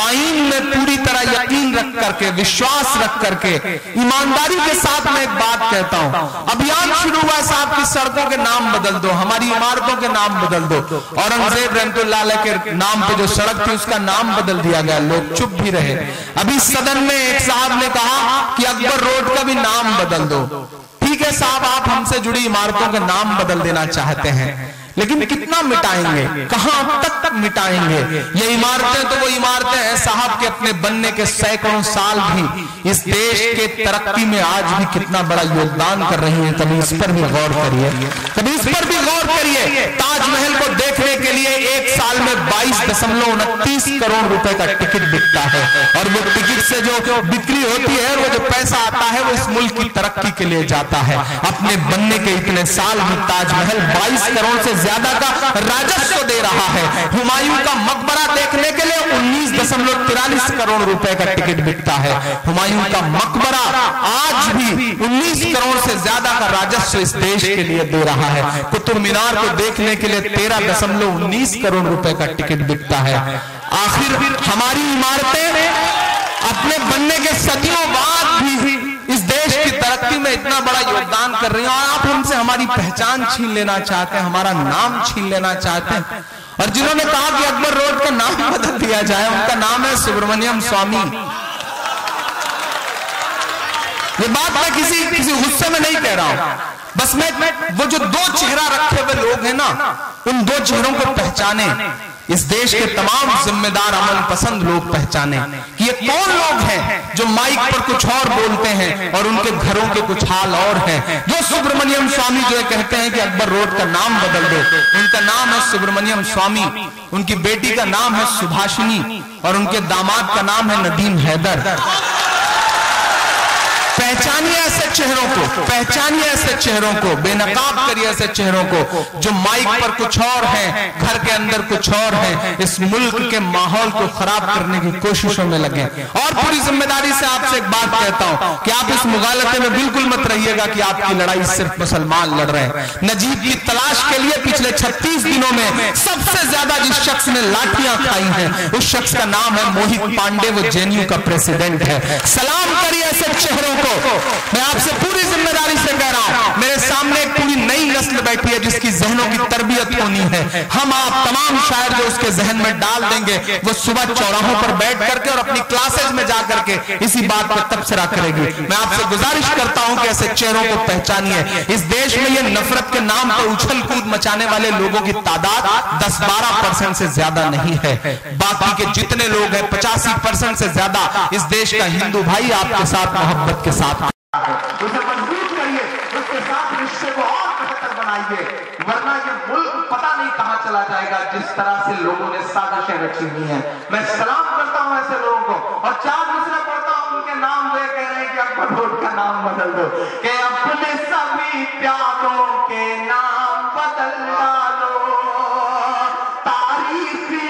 आईन में पूरी तरह यकीन रख करके, विश्वास रख करके, ईमानदारी के साथ मैं एक बात कहता हूं, अभियान शुरू हुआ साहब की सड़कों के नाम बदल दो, हमारी इमारतों के नाम बदल दो। औरंगजेब रहमतुल्लाह अलैह के नाम पे जो सड़क थी उसका नाम बदल दिया गया, लोग चुप भी रहे। अभी सदन में एक साहब ने कहा कि अकबर रोड का भी नाम बदल दो। ठीक है साहब, आप हमसे जुड़ी इमारतों के नाम बदल देना चाहते हैं, लेकिन कितना मिटाएंगे, कहां तक मिटाएंगे? ये इमारतें तो वो इमारतें हैं साहब के अपने बनने के सैकड़ों साल भी इस देश के तरक्की में आज भी कितना बड़ा योगदान कर रही है। कभी इस पर भी गौर करिए, कभी इस पर भी गौर करिए। ताजमहल को देखने के लिए एक साल में 22.29 करोड़ रुपए का टिकट बिकता है, और वो टिकट से जो बिक्री होती है, वो जो पैसा आता है, वो इस मुल्क की तरक्की के लिए जाता है। अपने बनने के इतने साल में ताजमहल 22 करोड़ से ज्यादा का राजस्व दे रहा है। हुमायूं का मकबरा देखने के लिए 19.43 करोड़ रुपए का टिकट बिकता है। हुमायूं का मकबरा आज भी 19 करोड़ से ज्यादा का राजस्व इस देश के लिए दे रहा है। कुतुब मीनार को देखने के लिए 13.19 करोड़ रुपए का टिकट बिकता है। आखिर हमारी इमारतें अपने बनने के सदियों बाद भी इस देश की तरक्की में इतना बड़ा योगदान कर रही हैं, और आप हमसे हमारी पहचान छीन लेना चाहते हैं, हमारा नाम छीन लेना चाहते हैं। और जिन्होंने कहा कि अकबर रोड का नाम बदल दिया जाए, उनका नाम है सुब्रमण्यम स्वामी। ये बात मैं किसी गुस्से में नहीं कह रहा हूं, बस मैं वो जो दो चेहरा रखे हुए लोग हैं ना, उन दो चेहरों को पहचाने। इस देश के तमाम जिम्मेदार अमल पसंद लोग पहचाने कि ये कौन लोग हैं जो माइक पर कुछ और बोलते हैं और उनके घरों के कुछ हाल और हैं। जो सुब्रमण्यम स्वामी जो कहते हैं कि अकबर रोड का नाम बदल दो, उनका नाम है सुब्रमण्यम स्वामी, उनकी बेटी का नाम है सुभाषिनी, और उनके दामाद का नाम है नदीम हैदर। पहचानिए ऐसे चेहरों को, पहचानिए ऐसे चेहरों को, बेनकाब करिए ऐसे चेहरों को जो माइक पर कुछ और हैं, घर के अंदर कुछ और हैं, इस मुल्क के माहौल को खराब करने की कोशिशों में लगे। और पूरी जिम्मेदारी से आपसे एक बात कहता हूं कि आप इस मुगालते में बिल्कुल मत रहिएगा कि आपकी लड़ाई सिर्फ मुसलमान लड़ रहे हैं। नजीब की तलाश के लिए पिछले 36 दिनों में सबसे ज्यादा जिस शख्स ने लाठियां खाई हैं, उस शख्स का नाम है मोहित पांडे, वो जेएनयू का प्रेसिडेंट है। सलाम करिए ऐसे चेहरों को। मैं आपसे पूरी जिम्मेदारी से कह रहा हूं, मेरे सामने एक पूरी नई नस्ल बैठी है जिसकी जहनों की तरबियत होनी है। हम आप तमाम शायर जो उसके जहन में डाल देंगे, वो सुबह चौराहों पर बैठ करके और अपनी क्लासेज में जाकर के इसी बात पर तबसरा करेगी। मैं आपसे गुजारिश करता हूं कि ऐसे चेहरों को पहचानिए। इस देश में ये नफरत के नाम पर उछल कूद मचाने वाले लोगों की तादाद 10-12% से ज्यादा नहीं है। बाकी के जितने लोग हैं 85% से ज्यादा इस देश का हिंदू भाई आपके साथ मोहब्बत के साथ उसे मजबूत करिए, उसके साथ रिश्ते को और बेहतर बनाइए, वरना ये मुल्क पता नहीं कहां चला जाएगा जिस तरह से लोगों ने साजिशें रची हुई हैं। मैं सलाम करता हूं ऐसे लोगों को, और 4 दूसरे पढ़ता हूं उनके नाम वे कह रहे हैं कि अकबर रोड का नाम बदल दो, कि अपने सभी प्यारों के नाम बदल डालो, तारीखी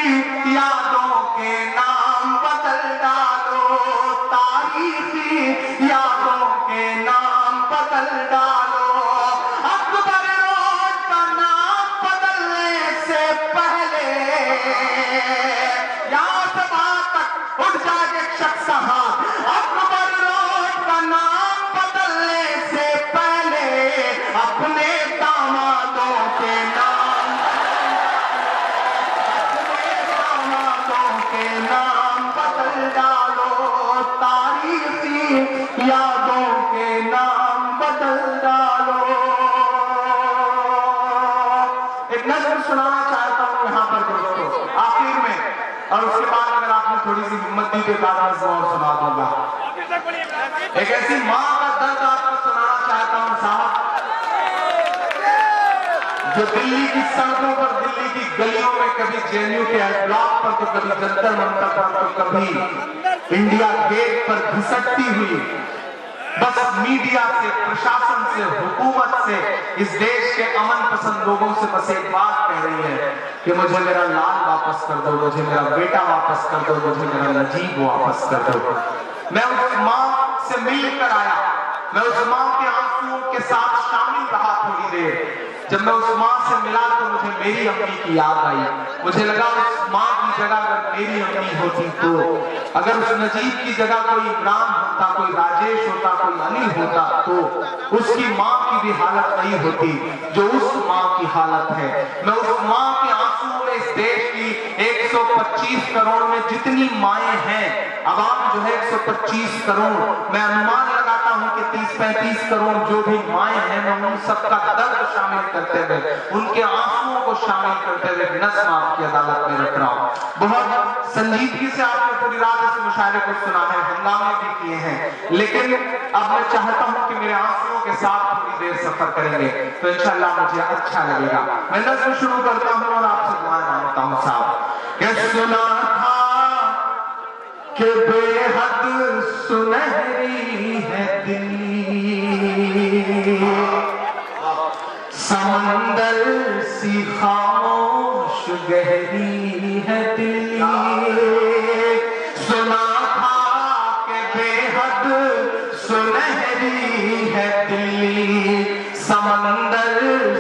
यादों के नाम बदल डालो, तारीखी यादों के नाम बदल डालो। अकबर रोड का नाम बदलने से पहले यहां से वहां तक उठ जाए एक शख्स हाथ। अकबर रोड का नाम बदलने से पहले अपने दामादों के नाम, अपने दामादों के नाम बदल डालो, तारीखी यादों के नाम बदल डालो। एक नज़्म सुनाना चाहता हूं यहां पर दोस्तों आखिर में, और उसके बाद अगर आपने थोड़ी सी हिम्मत दी तो एक आधा और सुना दूंगा। एक ऐसी मां का दर्द आपको सुनाना चाहता हूं साहब, जो दिल्ली की सड़कों पर, दिल्ली की गलियों में, कभी जेएनयू के ब्लॉक पर, तो कभी जंतर मंतर पर, तो कभी इंडिया गेट पर घुसटती हुई बस मीडिया से, प्रशासन से, हुकूमत से, इस देश के अमन पसंद लोगों से बस एक बात कह रही है कि मुझे मेरा लाल वापस कर दो, मुझे मेरा बेटा वापस कर दो, मुझे मेरा नजीब वापस कर दो। मैं उस मां से मिलकर आया, मैं उस मां के आंसुओं के साथ शामिल रहा थोड़ी देर, जब मैं उस माँ से मिला तो मुझे मेरी अम्मी की याद आई। मुझे लगा उस माँ की जगह अगर मेरी अम्मी होती तो, अगर उस नजीब की जगह कोई इमरान होता, कोई राजेश होता, कोई अनिल होता, तो उसकी माँ की भी हालत वही होती जो उस माँ की हालत है। मैं उस माँ के आंसुओं में इस देश की 125 करोड़ में जितनी माएँ हैं, आवाम जो है 125 करोड़, मैं अनुमान लगाता हूं कि 30-35 करोड़ जो भी माएँ हैं, मैं उन सबका दर्द शामिल करते हुए, उनके आंसुओं को शामिल करते हुए नज़्म आपकी अदालत में रख रहा हूं। बहुत संजीदगी से आपने पूरी रात इस मुशायरे को सुना है, हंगामे भी किए हैं, लेकिन अब मैं चाहता हूं कि मेरे आंसुओं के साथ थोड़ी देर सफर करेंगे तो इंशाअल्लाह मुझे अच्छा लगेगा। मैं नज़्म शुरू करता हूं और आपसे दुआएं मांगता हूं। साहब सुना था कि बेहद सुनहरी है दिल्ली, समंदर सी खामोश गहरी है दिल्ली। सुना था कि बेहद सुनहरी है दिल्ली, समंदर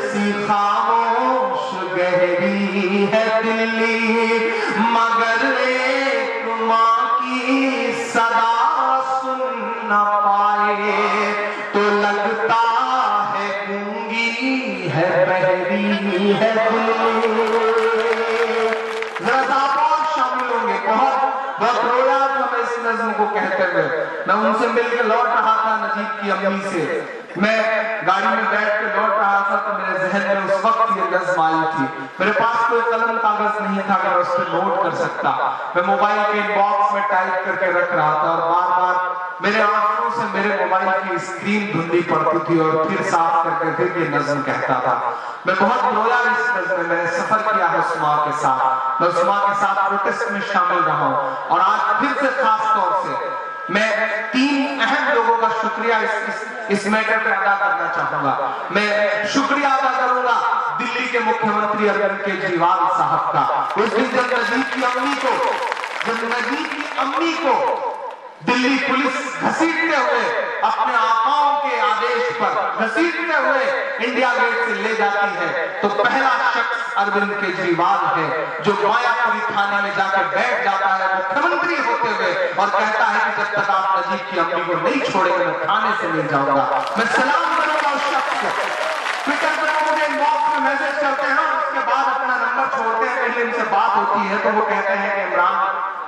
सी खामोश गहरी है दिल्ली, मगर एक माँ की सदा सुन न पाए तो लगता है गूंगी है, बहरी है दिल्ली। जरा आप और शामिल होंगे। बहुत रोया था मैं इस नज़्म को कहते हुए। मैं उनसे मिलकर लौट रहा था नजीब की अम्मी से, मैं गाड़ी में बैठ के लौट रहा था तो मेरे जहन में उस वक्त ये नज़्म आई थी। मेरे पास कोई कलम कागज नहीं था कि मैं उस पर नोट कर सकता। मैं मोबाइल के इनबॉक्स में टाइप करके रख रहा था और बार बार मेरे आंखों से मेरे मोबाइल की स्क्रीन धुंधली पड़ती थी और फिर साफ करके फिर ये नज़्म कहता था। मैं बहुत रोया इस नज़्म में। मैंने सफर किया है उस माँ के साथ, मैं उस माँ के साथ प्रोटेस्ट में शामिल रहा हूँ और आज फिर से खास तौर से मैं 3 अहम लोगों का शुक्रिया इस मैटर पे अदा करना चाहूंगा। मैं शुक्रिया अदा करूंगा दिल्ली के मुख्यमंत्री अरविंद केजरीवाल साहब का। उस दिन जब नजीब की अम्मी को दिल्ली पुलिस घसीटते हुए अपने आकाओं के आदेश पर घसीटते हुए इंडिया गेट से ले जाती है तो पहला शख्स अरविंद केजरीवाल है जो मायापुरी थाने में जाकर बैठ जाता है मुख्यमंत्री होते हुए और कहता है कि जब तक आप नजीब की अम्मी को नहीं छोड़ेंगे मैं थाने से नहीं जाऊंगा। मैं सलाम करूंगा उस शख्स को। ट्विटर पर मुझे इनबॉक्स में मैसेज करते हैं और उसके बाद अपना नंबर छोड़ते हैं, पहले इनसे बात होती है तो वो कहते हैं कि इमरान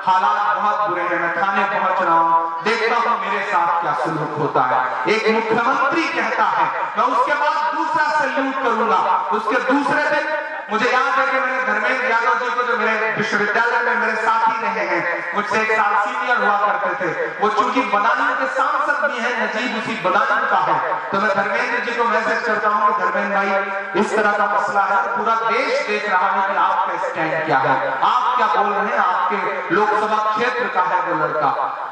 हालात बहुत बुरे हैं, मैं थाने पहुंच रहा हूं, देखता हूं मेरे साथ क्या सुलूक होता है। एक मुख्यमंत्री कहता है। मैं उसके बाद दूसरा सैल्यूट करूंगा। उसके दूसरे दिन मुझे याद है कि मैंने धर्मेंद्र यादव जी को जो मेरे विश्वविद्यालय में मेरे साथी रहे हैं, मुझसे 1 साल सीनियर हुआ करते थे, वो चूंकि बदायूं के सांसद भी हैं, नजीब उसी बदायूं का है, तो मैं धर्मेंद्र जी को मैसेज करता हूं कि धर्मेंद्र भाई इस तरह का मसला है, पूरा देश देख रहा है कि आपका स्टैंड क्या है, आप क्या बोल रहे हैं, आपके लोकसभा क्षेत्र का है वो लड़का।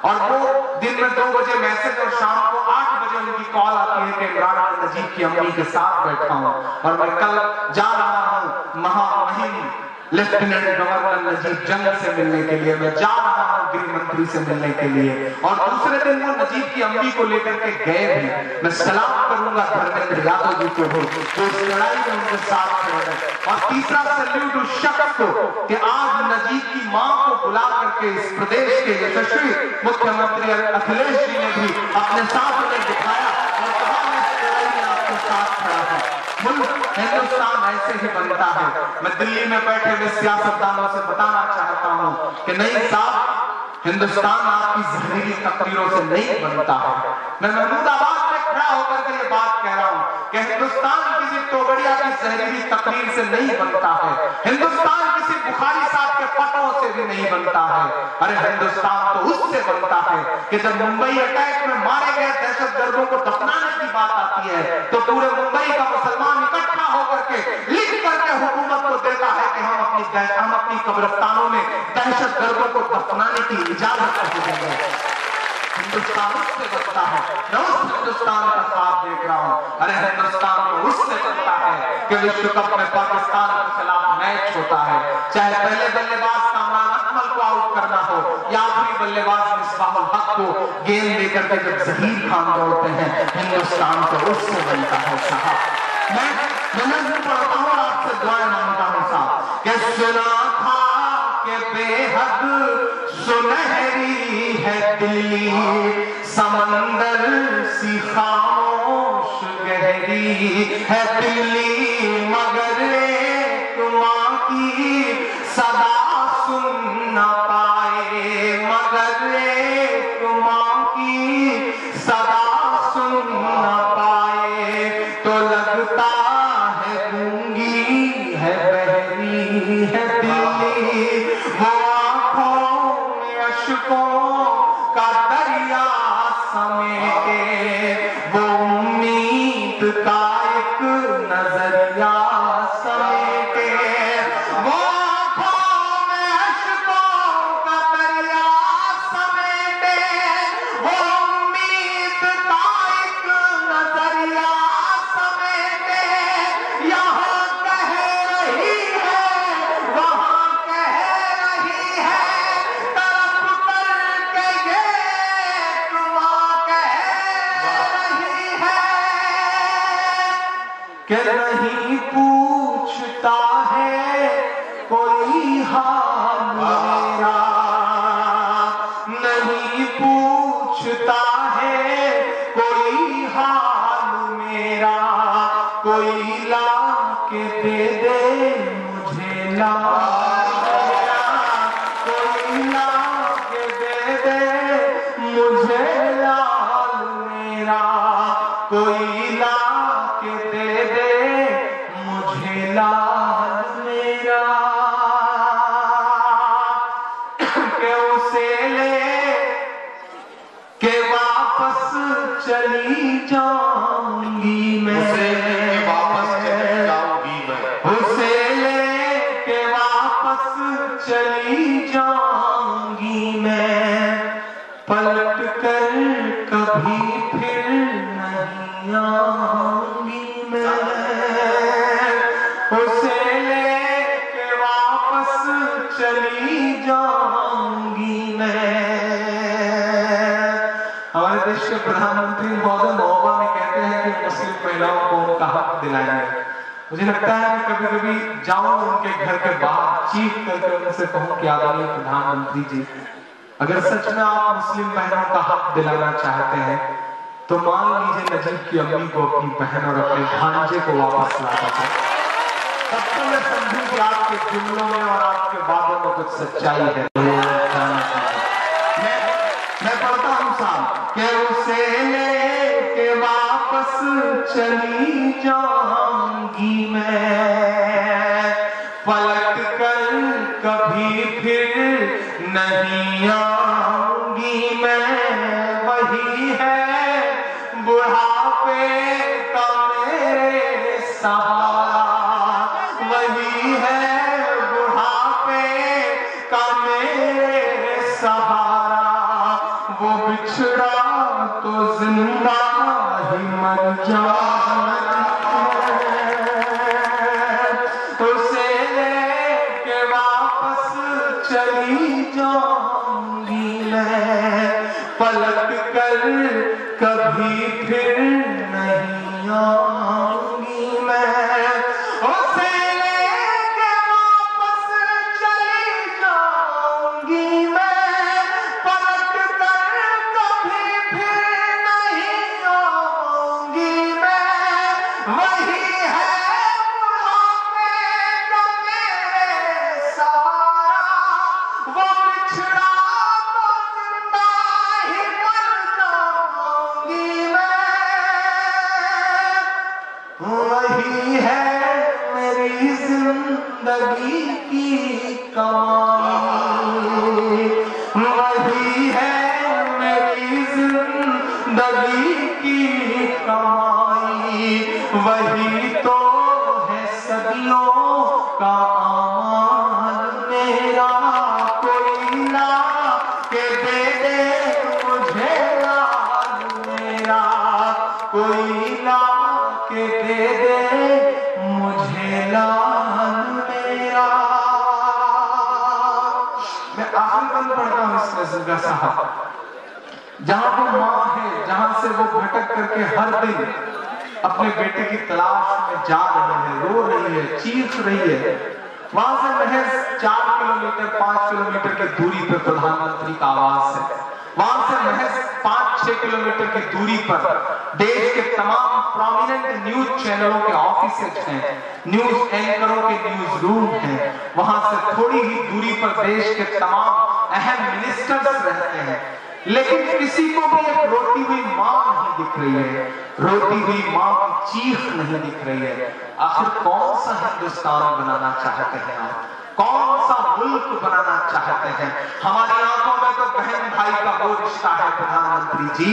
और वो दिन में 2 बजे मैसेज और शाम को 8 बजे उनकी कॉल आती है कि इमरान नजीब की अम्मी के साथ बैठा हूं और मैं कल जा रहा हूं महामहिम लेफ्टिनेंट गवर्नर नजीब जंग से मिलने के लिए, मैं जा रहा हूं गृह मंत्री से मिलने के लिए। और दूसरे दिन वो नजीब की अम्मी को लेकर के गए भी। मैं सलाम करूंगा धर्मेंद्र यादव जी को जो इस लड़ाई में उनके साथ खड़े हैं। और तीसरा सैल्यूट उस शख्स को कि आज नजीब की मां को बुला करके इस प्रदेश के यशस्वी मुख्यमंत्री अखिलेश जी ने भी अपने साथ उन्हें दिखाया और कहा मैं इस लड़ाई में आपके साथ खड़ा हूं। हिंदुस्तान ऐसे ही बनता है। मैं दिल्ली में बैठे हुए सियासतदानों से बताना चाहता हूं कि नहीं साहब, हिंदुस्तान आपकी जहरीली तकदीरों से नहीं बनता है। मैं महमूदाबाद में खड़ा होकर के ये बात कह रहा हूं कि हिंदुस्तान किसी तोगड़िया की जहरीली तकदीर से नहीं बनता है, हिंदुस्तान किसी बुखारी साहब के पटों से भी नहीं बनता है। अरे हिंदुस्तान तो उससे बनता है कि जब मुंबई अटैक में मारे गए दहशतगर्दों को दफनाने की बात आती है तो पूरे मुंबई का मुसलमान इकट्ठा होकर के लिख करके हुकूमत को देता है कि हम अपनी कब्रिस्तानों में दहशतगर्दों को दफनाने की इजाजत कर देंगे। हिंदुस्तान उससे बनता है। मैं उस हिंदुस्तान का ख्वाब देख रहा हूं। अरे हिंदुस्तान तो उससे बनता है कि विश्व कप में पाकिस्तान के खिलाफ मैच होता है, चाहे पहले बल्लेबाज कामरान अकमल को आउट करना हो या आखिरी बल्लेबाज मिसबाहुल हक को गेंद देकर के जब जहीर खान दौड़ते हैं, हिंदुस्तान तो उससे बनता है साहब। मैं मैं नज़्म पढ़ता हूँ और आपसे दुआएं मांगता हूँ साहब कि सुना था कि बेहद सुनहरी है दिल्ली, समंदर सी खामोश गहरी है दिल्ली, मगर एक माँ की सदा सुन न पाए, मगर एक माँ की सदा सुन न पाए, तो लगता है गूंगी है बहरी है दिल्ली, वो आंखों में अश्कों का दरिया समेटे, वो उम्मीद का एक नजरिया समेटे, वो आंखों में अश्कों का दरिया समेटे, वो उम्मीद का एक नजरिया समेटे, यहाँ कह रही है वहाँ कह रही है, तरफ करके ये तुम कह रही है कि नहीं पूछता है कोई हाल मेरा, नहीं पूछता है कोई हाल मेरा, कोई ला के दे दे मुझे लाल मेरा, कोई ला के दे दे मुझे लाल मेरा, कोई ला के दे दे मुझे लाल मेरा, के उसे ले के वापस चली जाऊंगी मैं, वापस चली जाऊंगी मैं, उसे ले के वापस चली जाऊंगी मैं, पलट कर कभी फिर नहीं आऊंगी मैं, उसे ले के वापस चली जाऊंगी मैं। हमारे देश के प्रधानमंत्री महोदय महोबा में कहते हैं कि मुस्लिम महिलाओं को उनका हक दिलाएंगे। मुझे लगता है मैं कभी कभी जाऊं उनके घर के बाहर चीख करके उनसे कहूं कि आदरणीय प्रधानमंत्री जी, अगर सच में आप मुस्लिम बहनों का हक दिलाना चाहते हैं तो मान लीजिए नजीब की अम्मी को अपनी बहन और अपने भांजे को वापस ला सके। तब तो मैं समझूं कि आपके जुमलों में और आपके बातों में कुछ सच्चाई है। मैं पढ़ता हूँ साहब कि उसे ले के वापस चली जाऊंगी मैं, पलट कर कभी फिर नहीं आऊंगी मैं, वही है बुढ़ापे का मेरे सहारा, वही है बुढ़ापे का मेरे सहारा, वो बिछड़ा तो जिंदा ही मर जाऊंगा, उसे लेके वापस चली जाऊंगी मैं, पलट कर कभी फिर नहीं आऊंगी मैं, उसे लेके वापस चली जाऊंगी मैं, पलट कर कभी फिर नहीं आऊंगी मैं, वही है बुढ़ापे का मेरे सहारा, वो बिछड़ा तो जिंदा ही मर जाऊंगी मैं, वही है मेरी जिंदगी की कमाई, वही है मेरी जिंदगी की कमाई, वही तो है सदियों का आमान मेरा, कोई ला के दे दे मुझे लाल मेरा, कोई ला के दे दे मुझे लाल मेरा। मैं आखिरी बंद पढ़ता हूँ इस नज़्म का साहब, जहां वो माँ है, जहां से वो भटक करके हर दिन अपने बेटे की तलाश में जा रही है, रो रही है, चीख रही है। वहां से महज 4 किलोमीटर 5 किलोमीटर की दूरी पर प्रधानमंत्री का आवास है। वहां से महज 5-6 किलोमीटर की दूरी पर देश के तमाम प्रोमिनेंट न्यूज चैनलों के ऑफिसेज हैं, न्यूज एंकरों के न्यूज रूम हैं। वहां से थोड़ी ही दूरी पर देश के तमाम अहम मिनिस्टर्स रहते हैं, लेकिन किसी को भी एक रोती हुई मां नहीं दिख रही है, रोती हुई मां की चीख नहीं दिख रही है। आखिर कौन सा हिंदुस्तान बनाना चाहते हैं आप? कौन सा मुल्क बनाना चाहते हैं? हमारी आंखों में तो बहन भाई का वो रिश्ता है प्रधानमंत्री जी,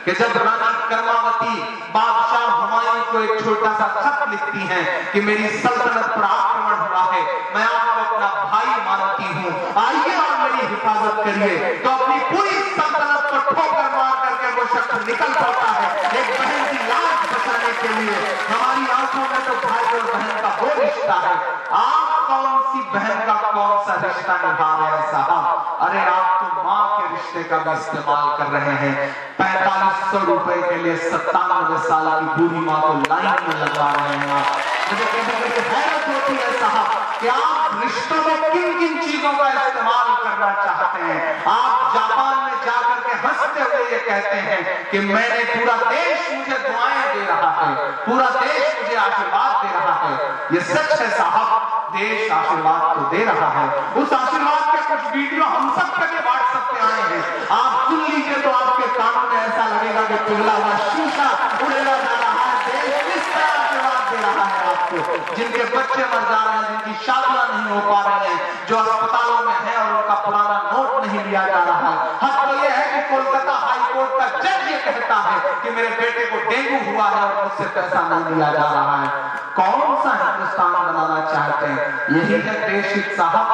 कि जब रानी कर्मावती बादशाह हुमायूं को एक छोटा सा खत लिखती हैं कि मेरी सल्तनत पर आक्रमण हुआ है, मैं आपको अपना भाई मानती हूँ, आइए और मेरी हिफाजत करिए, तो अपनी पूरी सल्तनत को ठोकर मार करके वो शख्स निकल पड़ता है एक बहन की लाश बचाने के लिए। हमारी आंखों में तो भाई और बहन का वो रिश्ता है। आप कौन सी बहन का कौन सा रिश्ता निभा रहे हैं साहब? अरे आप तो माँ के रिश्ते का भी इस्तेमाल कर रहे हैं। 4500 रुपए के लिए 97 साल की बूढ़ी माँ को लाइन में लगवा रहे हैं आप। मुझे कभी हैरत होती है साहब कि आप रिश्तों में किन किन चीजों का इस्तेमाल करना चाहते हैं। आप जापान में जाकर के हंसते हुए ये कहते हैं कि मैंने पूरा देश मुझे दुआएं दे रहा है, पूरा देश मुझे आशीर्वाद दे रहा है। ये सच है साहब, देश आशीर्वाद तो दे रहा है। उस आशीर्वाद के कुछ वीडियो हम सब के व्हाट्सएप पे आए हैं, आप सुन लीजिए तो आपके कानों में ऐसा लगेगा कि पिघला हुआ शीशा उड़ेला जा रहा है। देश किस तरह आशीर्वाद दे रहा है आपको, जिनके बच्चे मर जा रहे हैं, जिनकी शादियां नहीं हो पा रही हैं, जो अस्पतालों में है और उनका पुराना नोट नहीं लिया जा रहा है। हद तो यह है कि कोलकाता हाई कोर्ट का जज ये कहता है कि मेरे बेटे को डेंगू हुआ है और मुझसे पैसा नहीं लिया जा रहा है। कौन सा हिंदुस्तान बनाना चाहते हैं? यही है देश हित साहब।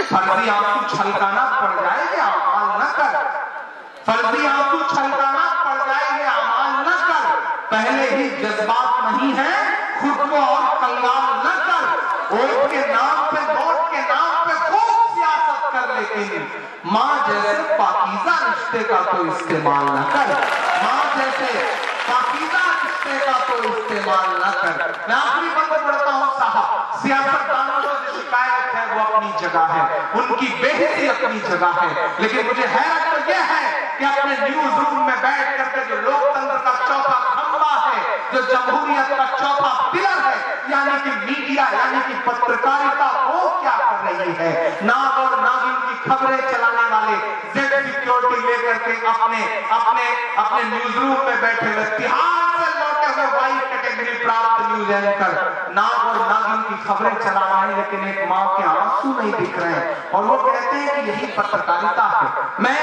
फर्जी आंसू छलकाना पड़ जाए ये अमाल न कर, फर्जी आंसू छलकाना पड़ जाए ये अमाल न कर। पहले ही जज्बात नहीं है, खुद को और कंगाल न कर। वोट के नाम पे, वोट के नाम पे खूब सियासत कर, लेकिन माँ जैसे पाकीज़ा रिश्ते का तो इस्तेमाल न कर, माँ जैसे पाकीज़ा रिश्ते का तो इस्तेमाल न कर। मैं आखिरी बंद पढ़ता हूँ साहब, सियासतदानों से जो शिकायत है वो अपनी जगह है, उनकी बेइज्जती अपनी जगह है, लेकिन मुझे हैरत तो यह है कि अपने न्यूज रूम में बैठ करके जो लोकतंत्र का चौथा खंभा है, जो जमहूरियत का चौथा पिलर है, यानी कि मीडिया, यानी कि पत्रकारिता, वो क्या कर रही है? नाग और नागिन की खबरें चलाने वाले जेड सिक्योरिटी लेकर के अपने न्यूज रूम में बैठे हुए तिहाड़ से लौटे हुए वाई कैटेगरी प्राप्त न्यूज एंकर नाग और नागिन की खबरें चला रहे हैं, लेकिन एक माँ के आंसू नहीं दिख रहे हैं और वो कहते हैं कि यही पत्रकारिता है। मैं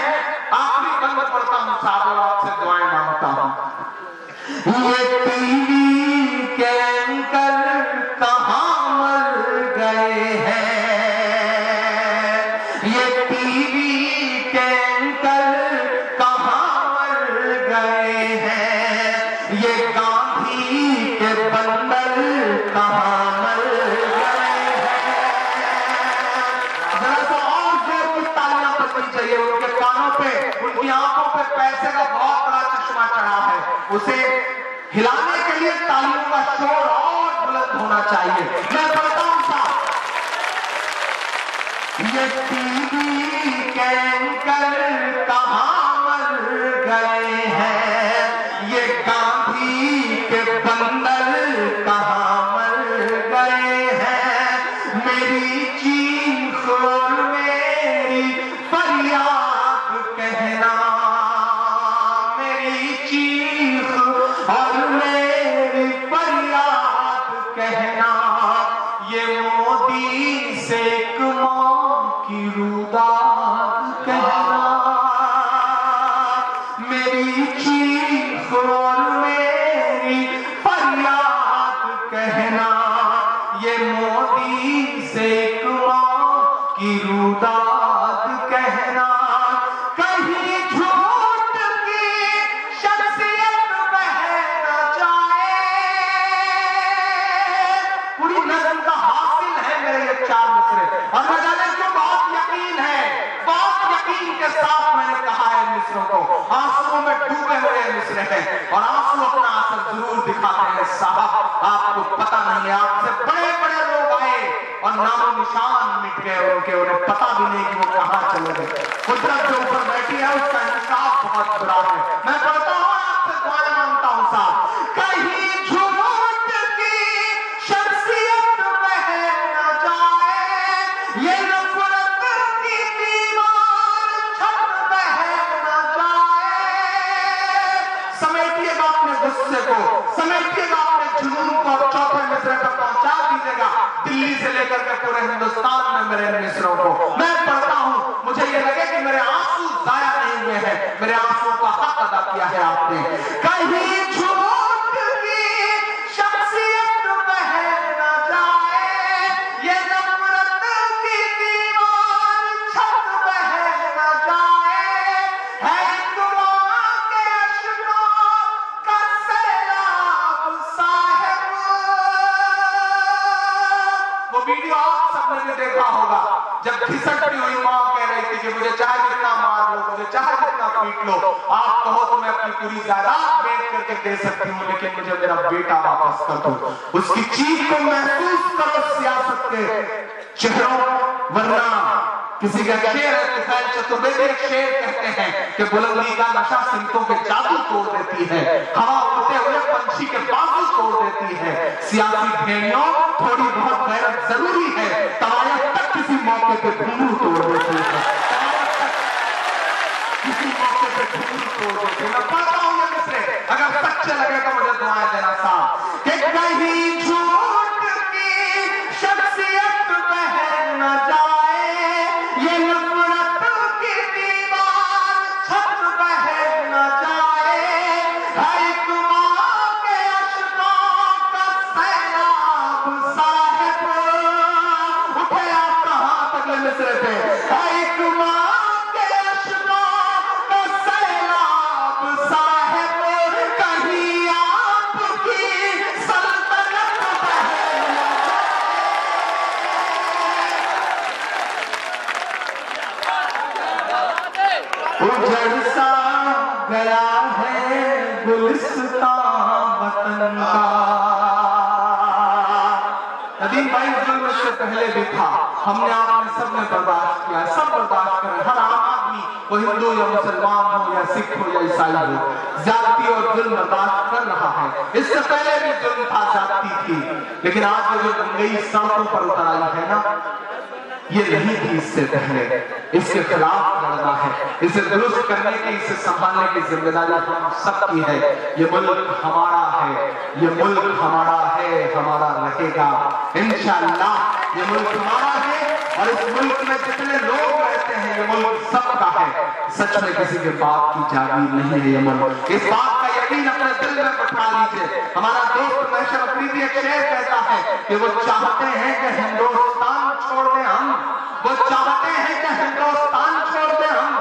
आखिरी बंद पढ़ता हूँ साहब और आपसे दुआएं मांगता हूँ। ये टीवी के एंकर कहाँ मर गए हैं, ये टीवी के एंकर कहाँ मर गए हैं, ये गांधी के बंदर कहाँ मर गए हैं। जरा सा और जोर की तालियां बजनी चाहिए। उनके कानों पे, उनकी आंखों पे पैसे का बहुत बड़ा चश्मा चढ़ा है, उसे हिलाने के लिए तालियों का शोर और बुलंद होना चाहिए। मैं पढ़ता हूं साहब, ये टीवी के एंकर कहाँ मर गए हैं, ये गांधी के बंदर कहाँ मर गए हैं। मेरी चीख और मेरी फरियाद कहना, मेरी चीख और मेरी फरियाद कहना, ये मोदी से एक माँ की रुदाद कहना। मेरी चीख और मेरी फरियाद कहना, ये मोदी से एक माँ की रुदाद कहना। कहीं झूठ की शख्सियत बह न जाए, पूरी नज़म का हासिल है मेरे ये 4 मिसरे, और न जाने क्यों बहुत यकीन है, बहुत यकीन के साथ मैंने कहा है मिसरों को। आंसुओं में डूबे हुए मिसरे हैं और आंसू अपना असर जरूर दिखाते हैं निशान मिट गए उनके, उन्हें पता भी नहीं कि वो कहां चले गए। कुदरत जो ऊपर बैठी है उसका इंसाफ बहुत बुरा है। मैं पढ़ता हूं, आपसे दुआएं मांगता हूं साहब, कहीं झूठ की शख्सियत बह न जाए, ये नफरत की दीवार छत बह न जाए। समेटिएगा अपने गुस्से को, समेटिएगा अपने जुनून को, और चौथे मिसरे तक पहुंचा दीजिएगा, दिल्ली से लेकर के पूरे हिंदुस्तान में मेरे मिसरों को। मैं पढ़ता हूं, मुझे ये लगे कि मेरे आंसू जाया नहीं हुए हैं, मेरे आंसू का हक अदा किया है आपने। कहीं झूठ की शख्सियत बह न जाए, ये नफरत की दीवार छत बह न जाए, है दुआ के अश्कों का सैलाब साहिब। वो वीडियो आप सबने भी देखा होगा, जब घिसटती हुई मां कह रही थी कि मुझे चाहे जितना मार लो, मुझे चाहे जितना पीट लो, आप कहो तो मैं अपनी पूरी जायदाद बेच करके दे सकती हूँ, लेकिन मुझे मेरा बेटा वापस कर दो। उसकी चीख को महसूस करो सियासत के चेहरों, वरना किसी का शेर है, तुफैल चतुर्वेदी एक शेर कहते हैं कि बुलंदी का नशा सिंकों के जादू तोड़ देती है, हवा उड़ते हुए पंछी के बाजू तोड़ देती है। सियासी भेड़ियों, थोड़ी बहुत गैरत जरूरी है, तवायफ तक किसी मौके पे घुंघरू तोड़ देती है, किसी मौके पे घुंघरू तोड़ देती है। मैं पढ़ता हूं ये मिसरे, अगर सच्चे लगे तो मुझे दुआएं देना साहब, कि कहीं झूठ की शख्सियत बह न जाए, ये नफरत की दीवार छत बह न जाए, है एक मां के अश्कों का सैलाब साहिब। उठे आपका हाथ अगले मिसरे पे, है एक मां के अश्कों का सैलाब साहिब, कहीं आपकी सल्तनत बह न उजड़ सा गया है गुलिस्तान वतन का। नदीम भाई जुल्म से पहले भी था, हमने आपने सबने बर्दाश्त किया, सब बर्दाश्त करें। हर आम आदमी, वो हिंदू या मुसलमान हो या सिख हो या ईसाई हो, ज्यादती और जुल्म बर्दाश्त कर रहा है। इससे पहले भी जुल्म था, ज्यादती थी, लेकिन आज जो गंगई सड़कों पर उतर आई है ना, ये नहीं थी इससे पहले। इसके खिलाफ लड़ना है, इसे दुरुस्त करने की, इसे संभालने की जिम्मेदारी हम सबकी है। ये मुल्क हमारा है, ये मुल्क हमारा है, हमारा रहेगा इंशाअल्लाह। ये मुल्क हमारा है और इस मुल्क में जितने लोग रहते हैं, ये मुल्क सबका है। सच में किसी के बाप की जागीर नहीं है ये मुल्क, इस बात का यकीन अपने दिल में बैठा लीजिए। हमारा दोस्त महशर अफरीदी एक शेर कहता है कि वो चाहते हैं कि हिंदुस्तान छोड़ दें हम, वो चाहते हैं कि हिंदुस्तान छोड़ दें हम,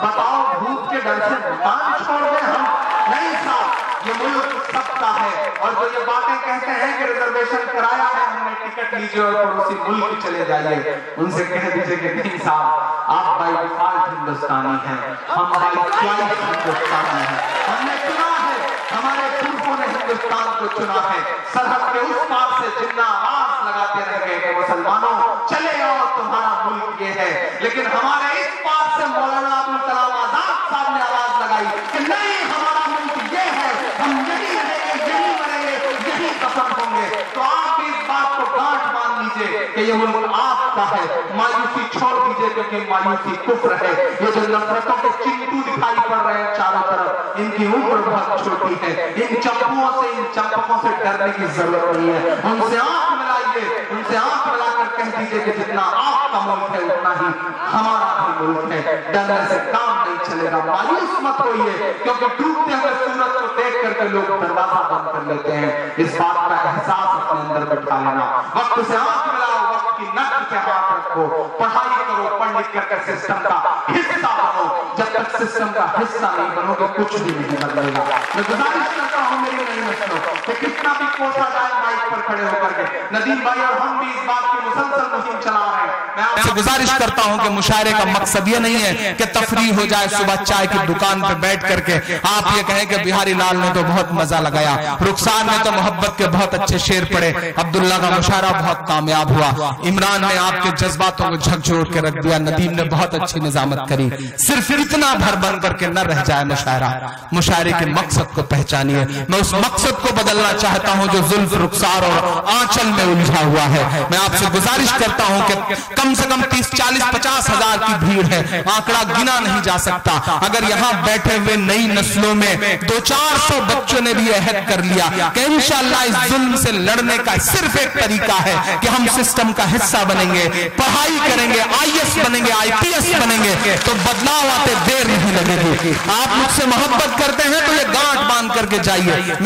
बताओ भूत के डर से भूटान छोड़ दें हम? नहीं साहब, ये मुल्क सबका है। और जो ये बातें कहते हैं कि रिजर्वेशन कराया है हमने, टिकट लीजिए और पड़ोसी मुल्क चले जाइए, उनसे कह दीजिए कि नहीं साहब, आप बाई डिफॉल्ट हिंदुस्तानी हैं, हम बाई चॉइस हिंदुस्तानी हैं। हमने चुना है, हमारे पुरखों ने हिंदुस्तान को चुना है। सरहद के उस पार से जिन्ना आवाज लगाते रहे कि मुसलमानों चले आओ, तुम्हारा मुल्क ये है, लेकिन हमारे इस पार से मौलाना अब्दुल कलाम आजाद साहब ने आवाज लगाई कि नहीं, हमारा मुल्क ये है, हम यही रहेंगे, यही मरेंगे, यही दफन होंगे। तो आप इस बात को गांठ मान लीजिए कि ये मुल्क आपका है। मायूसी छोड़ दीजिए, क्योंकि मायूसी कुफ्र है। ये जो नफरतों के चिंटू दिखाई पड़ रहे हैं चारों तरफ, इनकी उम्र बहुत छोटी है। इन चंपुओं से, इन चंपकों से डरने की जरूरत नहीं है। उनसे आंख मिलाइए, उनसे आंख मिलाकर कह दीजिए कि जितना आपका मुल्क है उतना ही हमारा भी मुल्क है। डरने से काम नहीं चलेगा। मायूस मत होइए, क्योंकि डूबते हुए सूरज को देख करके लोग दरवाजा बंद कर लेते हैं। इस बात का एहसास अपने अंदर बैठा लेना। वक्त से आंख मिलाओ, वक्त की नक्ल पे हाथ रखो, पढ़ाई करो, पढ़ लिख करके सिस्टम का हिस्सा बनो। जब तक सिस्टम का हिस्सा नहीं बनोगे, कुछ भी नहीं बदलेगा। मैं गुजारिश करता हूँ मेरी नई नस्लों कि कितना भी कोसा जाए माइक पर खड़े होकर के। नदीम भाई और हम भी इस बात की मुसलसल मुहिम चला रहे हैं। मैं आपसे गुजारिश करता हूं कि मुशायरे का मकसद ये नहीं है कि तफरीह हो जाए, सुबह चाय की दुकान पे बैठ करके आप ये कहें कि बिहारी लाल ने तो बहुत मजा लगाया, रुखसार ने तो मोहब्बत के बहुत अच्छे शेर पढ़े, अब्दुल्ला का मुशायरा बहुत कामयाब हुआ, इमरान ने आपके जज्बातों को झकझोर के रख दिया, नदीम ने बहुत अच्छी निजामत करी। सिर्फ इतना भर बन करके न रह जाए मुशायरा। मुशायरे के मकसद को पहचानिए। मैं उस मकसद को बदलना चाहता हूं जो जुल्फ, रुखसार और आंचल में उलझा हुआ है। मैं आपसे गुजारिश करता हूं कि कम से कम 30, 40, 50 हजार की भीड़ है, आंकड़ा गिना नहीं जा सकता। अगर यहां बैठे हुए नई नस्लों में 200-400 बच्चों ने भी अहद कर लिया कि इंशाअल्लाह इस जुल्म से लड़ने का सिर्फ एक तरीका है कि हम सिस्टम का हिस्सा बनेंगे, पढ़ाई करेंगे, IAS बनेंगे, IPS बनेंगे, तो बदलाव आते देर नहीं लगेगी। आप मुझसे मोहब्बत करते हैं तो ये गांठ बांध करके जाइए।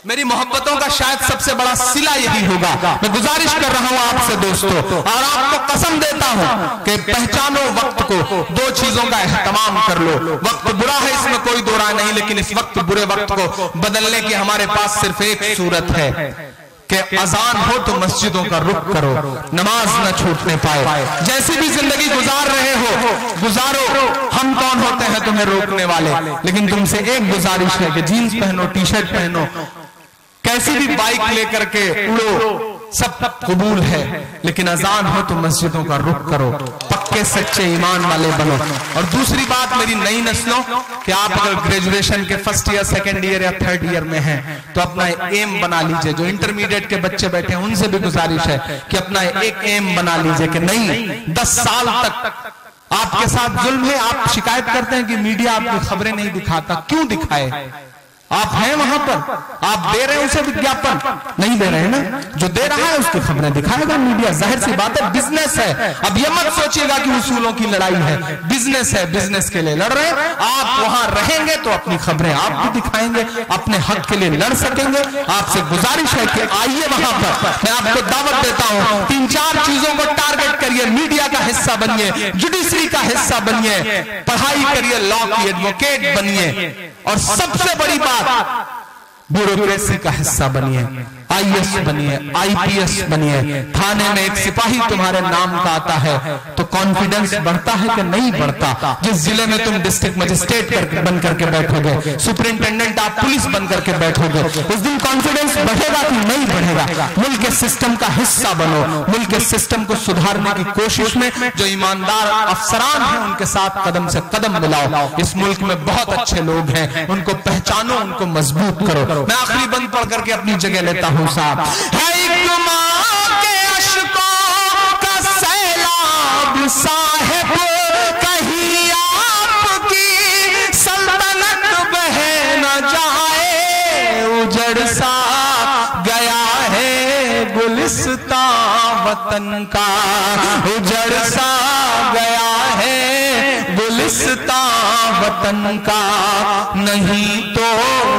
मेरी मोहब्बतों का शायद सबसे बड़ा सिला यही होगा। मैं गुजारिश कर रहा हूं आपसे दोस्तों, और आपको कसम देता हूं कि पहचानो वक्त को, दो चीजों का एहतमाम कर लो। वक्त बुरा है, इसमें कोई दो राय नहीं, लेकिन इस वक्त बुरे वक्त को बदलने की हमारे पास सिर्फ एक सूरत है कि अजान हो तो मस्जिदों का रुख करो, नमाज न छूटने पाए। जैसी भी जिंदगी गुजार रहे हो गुजारो, हम कौन होते हैं तुम्हें रोकने वाले। लेकिन तुमसे एक गुजारिश है कि जीन्स पहनो, टी-शर्ट पहनो, कैसी भी बाइक लेकर के उड़ो, सब कबूल है, लेकिन अजान हो तो मस्जिदों का रुख करो, पक्के सच्चे ईमान वाले बनो। और दूसरी बात मेरी नई नस्लों कि आप अगर ग्रेजुएशन के फर्स्ट ईयर, सेकंड ईयर या थर्ड ईयर में हैं तो अपना एम बना लीजिए। जो इंटरमीडिएट के बच्चे बैठे हैं उनसे भी गुजारिश है कि अपना एक एम बना लीजिए कि नहीं 10 साल तक आपके साथ जुल्म है। आप शिकायत करते हैं कि मीडिया आपकी खबरें नहीं दिखाता, क्यों दिखाए? आप हैं वहां पर, आप दे रहे हैं उसे विज्ञापन, नहीं दे रहे हैं ना? जो दे रहा है उसकी खबरें दिखाएगा मीडिया, जाहिर सी बात है, बिजनेस है। अब ये मत सोचिएगा कि उसूलों की लड़ाई है, बिजनेस है, बिजनेस के लिए लड़ रहे हैं। आप वहां रहेंगे तो अपनी खबरें आप भी दिखाएंगे, अपने हक के लिए लड़ सकेंगे। आपसे गुजारिश है कि आइए वहां पर, मैं आपको दावत देता हूं, 3-4 चीजों को टारगेट करिए, मीडिया का हिस्सा बनिए, जुडिशरी का हिस्सा बनिए, पढ़ाई करिए, लॉ की एडवोकेट बनिए, और सबसे बड़ी बात ब्यूरोक्रेसी का हिस्सा बनिए, IAS बनिए, IPS बनिए। थाने में एक सिपाही तुम्हारे नाम का आता है तो कॉन्फिडेंस बढ़ता है कि नहीं बढ़ता? जिस जिले में तुम डिस्ट्रिक्ट मजिस्ट्रेट बन करके बैठोगे, सुपरिंटेंडेंट आप पुलिस बन करके बैठोगे, उस दिन कॉन्फिडेंस बढ़ेगा कि नहीं बढ़ेगा? मुल्क के सिस्टम का हिस्सा बनो, मुल्क के सिस्टम को सुधारने की कोशिश में जो ईमानदार अफसरान हैं उनके साथ कदम से कदम मिलाओ। इस मुल्क में बहुत अच्छे लोग हैं, उनको पहचानो, उनको मजबूत करो। मैं आखिरी बंद पढ़ करके अपनी जगह लेता हूं साहब। है एक मां के अश्कों का सैलाब साहिब, कहीं आपकी सल्तनत बह न जाए, उजड़ सा गया है गुलिस्तां वतन का, उजड़ सा गया है गुलिस्तां वतन का, नहीं तो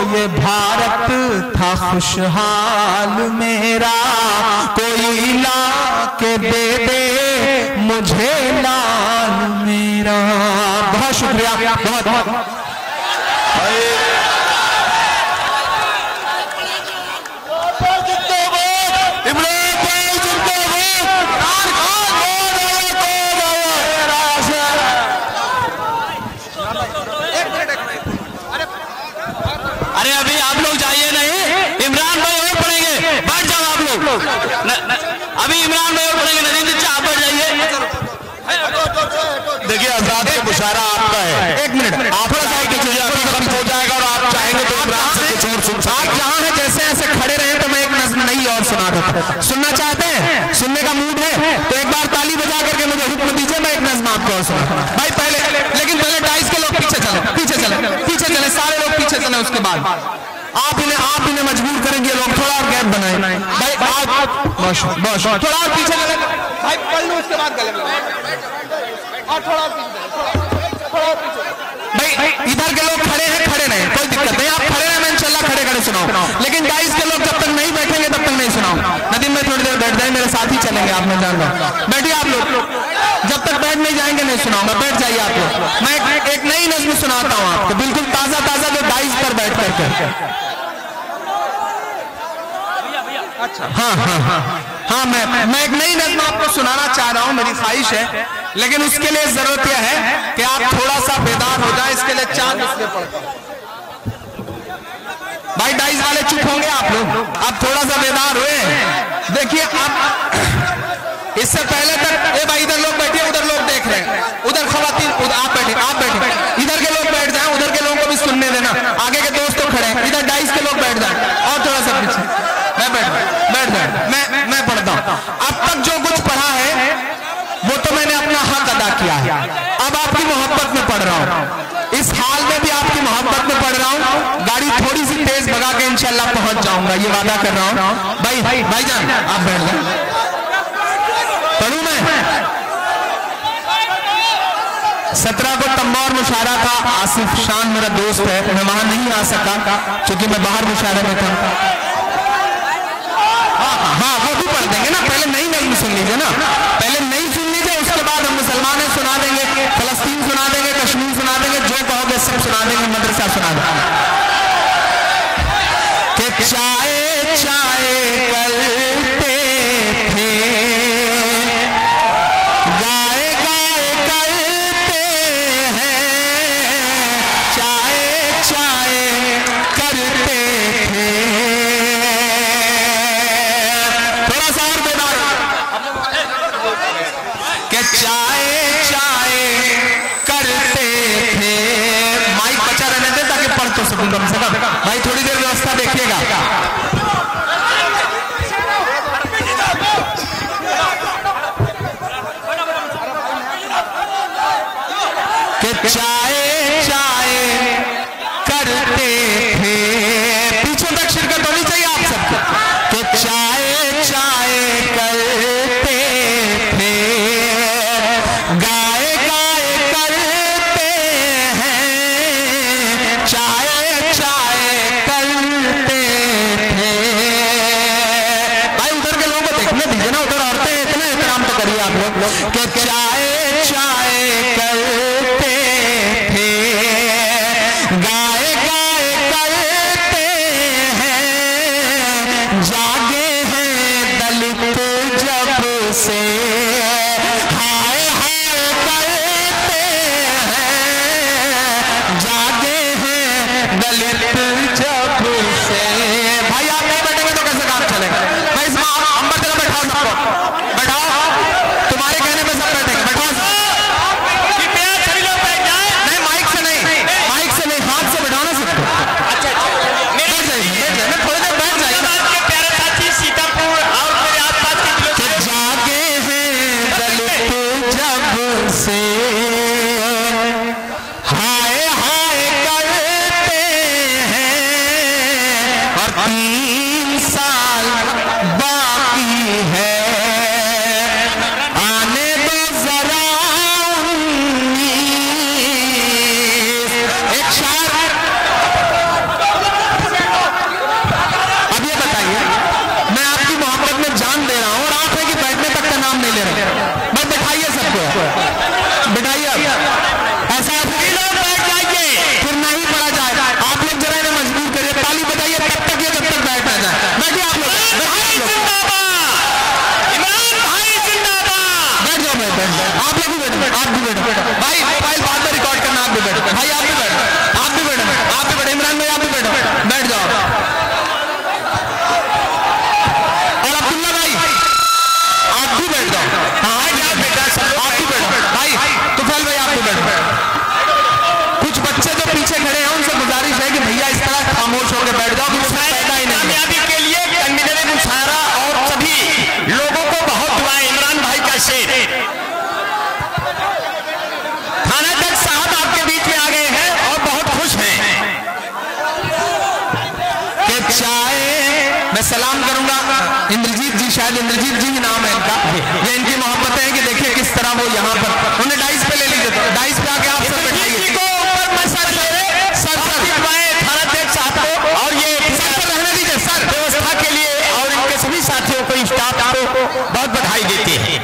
ये भारत था खुशहाल मेरा, कोई ला के दे दे मुझे लाल मेरा। बहुत शुक्रिया, बहुत बहुत। अरे अभी आप लोग जाइए नहीं, इमरान भाई और पढ़ेंगे, बैठ जाओ आप लोग। अभी इमरान भाई और पढ़ेंगे, नदीम चाचा आप बैठ जाइए। देखिए आजाद का मुशायरा आपका है, एक मिनट आप खत्म हो जाएगा और आप चाहेंगे तो इमरान से कुछ और सुन। आप जहां है जैसे ऐसे खड़े रहे तो मैं एक नज़्म नहीं और सुना देता। सुनना चाहते हैं, सुनने का मूड है तो एक बार ताली बजा करके मुझे हुक्म दीजिए, मैं एक नज़्म आपको और सुना। भाई पहले, लेकिन पहले 2.5 के लोग पीछे चले, पीछे चले, पीछे चले, सारे लोग पीछे चले। उसके बाद आप इन्हें मजबूर करेंगे, लोग थोड़ा और गैप बनाए। भाई आप बस थोड़ा और पीछे चले भाई, पढ़ लो उसके बाद गले और थोड़ा और पीछे। भाई इधर के लोग खड़े हैं, खड़े नहीं, कोई दिक्कत नहीं, आप खड़े हैं, मैं इंशाल्लाह खड़े खड़े सुनाऊं। लेकिन 2.5 के लोग जब तक नहीं बैठेंगे तब तक नहीं सुनाऊं। नदीम में थोड़ी देर बैठ जाए, मेरे साथ ही चलेंगे, आप मैं जान रहा हूं। बैठिए आप लोग, जब तक बैठ नहीं जाएंगे नहीं सुनाऊंगा, बैठ जाइए आप लोग। मैं एक नई नज़्म सुनाता हूं आपको, बिल्कुल ताजा ताजा, जो 2.5 पर बैठ करके। हाँ हाँ हाँ हाँ, मैं एक नई नज़्म आपको सुनाना चाह रहा हूँ, मेरी ख्वाहिश है, लेकिन उसके लिए जरूरत यह है कि आप थोड़ा सा बेदार हो जाए। इसके लिए चांद इसलिए पड़ता है। भाई डाइस वाले चुप होंगे आप लोग, आप थोड़ा सा बेदार हुए। देखिए आप इससे पहले तक, ए भाई इधर लोग बैठिए, उधर लोग देख रहे हैं, उधर खवातीन, आप बैठे, इधर के लोग बैठ जाएं, उधर के लोगों को भी सुनने देना, आगे के दोस्त तो खड़े हैं, इधर डाइस के लोग बैठ जाएं और थोड़ा सा पीछे बैठ जाए। मैं पढ़ता हूं। अब तक जो कुछ पढ़ा है वो तो मैंने अपना हक अदा किया है, अब आपकी मोहब्बत में पढ़ रहा हूं। इस हाल में भी आपकी मोहब्बत में पढ़ रहा हूं। गाड़ी थोड़ी सी तेज भगा के इंशाल्लाह पहुंच जाऊंगा, ये वादा कर रहा हूं। भाईजान आप बैठ जाए, पढ़ूं मैं। 17 को तंबा और मुशायरा था। आसिफ शान मेरा दोस्त है, मैं वहां नहीं आ सका क्योंकि मैं बाहर मुशायरे में था। हाँ वो भी पढ़ देंगे ना, पहले नई नज़्म सुन लीजिए ना, पहले नई सुन लीजिए, उसके बाद हम मुसलमान सुना देंगे, फलस्तीन सुना देंगे, कश्मीर सुना देंगे, जो कहोगे सब सुना देंगे, मदरसा सुना देंगे। कि चाय चाय करते थे, गाय गाय करते हैं, चाय चाय करते थे। चाय चाय करते थे। माइक बचा रहने दे ताकि पढ़ तो सकूं कम से कम। भाई थोड़ी देर व्यवस्था देखिएगा। कि चाय चाय करते थे, पीछे तक शिरकत होनी चाहिए आप सबको। कि चाय चाय करते थे, गाय गाय करते हैं, चाय चाय करते थे। भाई उधर के लोगों को देखने दीजिए ना, उधर औरतें इतना एहतराम तो करिए आप लोग। कि चाय चाय करते थे, गाय गाय करते हैं, जागे हैं दलित जब से, हाय हाय करते हैं, जागे हैं दलित जब से। भाई आप नहीं बैठेंगे तो कैसे काम चलेगा? मैं इस अंबर जगह बैठाओ, सबको बैठाओ, तुम्हारे कहने पे सब बैठेंगे, बैठाओ सभी लोग बैठ जाए। नहीं माइक से नहीं, हाथ से बैठाओ ना सबको। अच्छा बैठ जाइए, मैं थोड़ी देर बैठ जाइए। प्यारे साथी सीतापुर और मेरे आसपास के जागे हैं दलित जब से, हाय हाय करते हैं, और 3 साल बाकी है, आने दो जरा 19। एक शायर, अब ये बताइए, मैं आपकी मोहब्बत में जान दे रहा हूं और आप है कि बैठने तक का नाम नहीं ले रहे। बस बैठाइए सबको, बैठाइए। ऐसा लोग बैठ जाइए, फिर नहीं पढ़ा जाए। आप लोग जरा इन्हें मजबूर करिए, ताली बजाइए तब तक ये, जब तक बैठ ना जाए। बैठिए आप लोग, बैठ जाओ, बैठ जाओ, आप लोग भी बैठो, आप भी बैठो। भाई मोबाइल बाद में रिकॉर्ड करना, आप भी बैठो। भाई आप भी बैठो, आप भी बैठो, आप भी बैठो। इमरान भाई आप भी बैठो, बैठ जाओ। और अब्दुल्ला भाई आप भी बैठ जाओ। हाँ बेटा आप भी बैठो। भाई तुफैल भाई आप भी बैठो। कुछ बच्चे जो पीछे खड़े हैं उनसे गुजारिश है कि भैया इस तरह खामोश होकर बैठ जाओ, फायदा ही नहीं। कामयाबी के लिए कन्वीनर मुशायरा और सभी लोगों को बहुत दुआएं। इमरान भाई का शेर, थानाध्यक्ष साहब आपके बीच में आ गए हैं और बहुत खुश हैं। कि चाय, मैं सलाम करूंगा इंद्रजीत जी, शायद इंद्रजीत जी नाम है इनका। ये इनकी मोहब्बत है कि देखिए किस तरह वो यहाँ पर, उन्हें डाइस पे ले लीजिए, तो डाइस पे आके आप सब बैठाइए। थानाध्यक्ष साहब को और ये सर पर रहने दीजिए, सर व्यवस्था के लिए, और इनके सभी साथियों को, स्टाफ को बहुत बधाई देती है।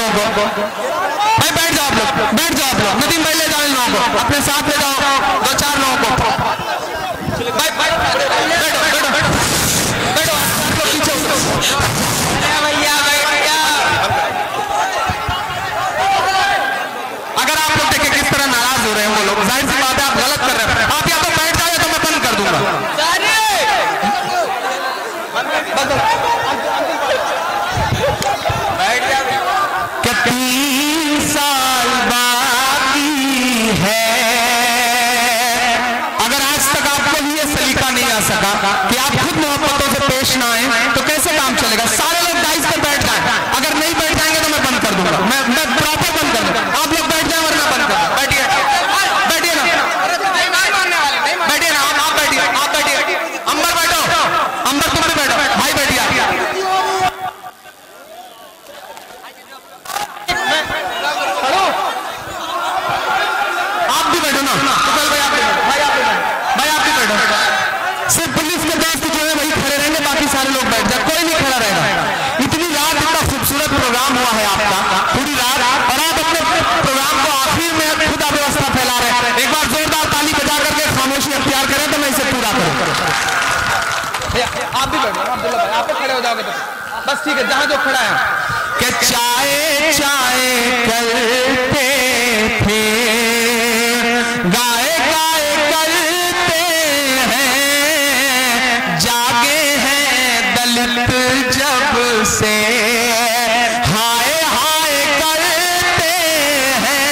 लोगों को। भाई बैठ जाओ आप लोग, बैठ जाओ आप लोग। नदीम भाई ले जाओ इन लोगों को, अपने साथ ले जाओ 2-4 लोगों को। भाई बैठो बैठो बैठो बैठो, आप लोग पीछे उतरो। भैया भैया, अगर आप लोग देखें किस तरह नाराज हो रहे हैं वो लोग, जाहिर सी बात है आप गलत कर रहे हैं। आप या तो बैठ जाओ या तो मैं बंद कर दूंगा। क्या 3 साल बाकी है? अगर आज तक आपको ये सलीका नहीं आ सका कि आप खुद मोहब्बतों से पेश ना आए तो कैसे काम चलेगा? सारे लोग डाइस पे बैठ जाएं, अगर नहीं बैठ जाएंगे तो मैं बंद कर दूंगा, मैं प्रॉपर बंद कर दूंगा। आप लोग बैठ जाए वरना बंद कर। बैठिए बैठिए ना, बैठिए ना, आप बैठिए, आप बैठिए। अंबर बैठो, अंबर तुम भी बैठो, भाई बैठिए। आप भी बैठो ना, भाई आप भी बैठो, भाई आप भी बैठो, भाई आप भी बैठो। सिर्फ पुलिस के दोस्त जो है वही खड़े रहेंगे, बाकी सारे लोग बैठ जाए, कोई नहीं खड़ा रहेगा। इतनी रात इतना खूबसूरत प्रोग्राम हुआ है आपका, पूरी रात, और आप अपने प्रोग्राम को आखिर में खुद अव्यवस्था फैला रहे हैं। एक बार जोरदार ताली बजा करके खामोशी अख्तियार करें तो मैं इसे पूरा करूं। आप भी बैठो, अब्दुल्ला भाई आप खड़े हो जाओगे तो बस ठीक है, जहां जो खड़ा है। कि चाय चाय करते थे, गाए गाए करते हैं, जागे हैं दलित जब से, हाय हाय करते हैं,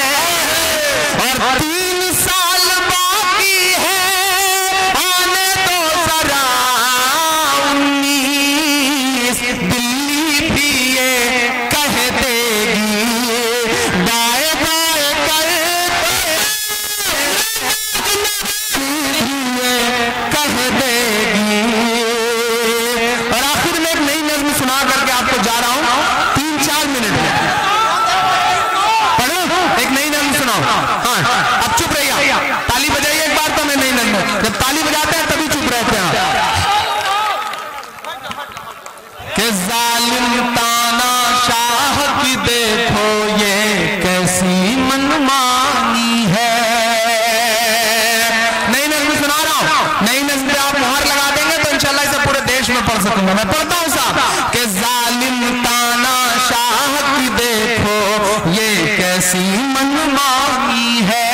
और 3 साल बाकी है, आने दो जरा 19, दिल्ली भी ये कह देगी, गाए गाए करते कह देगी। और आखिर में एक नई नज़्म सुना करके आपको जा रहा हूं 3-4 मिनट में। पढ़ो, एक नई नज़्म सुनाओ। हाँ, अब चुप रहिए, ताली बजाइए एक बार तो मैं नई नज़्म, जब ताली बजाते हैं तभी चुप रहते हैं। कि जालिम ताना शाह की देखो ये कैसी मनमानी है। नई नज़्म सुना रहा हूं, नई नज़्म पे आप मुहर लगा देंगे तो इंशाल्लाह इसे पूरे देश में पढ़ सकूंगा। मैं पढ़ता हूं साहब कि जालिम ताना शाह की देखो ये कैसी मनमानी है,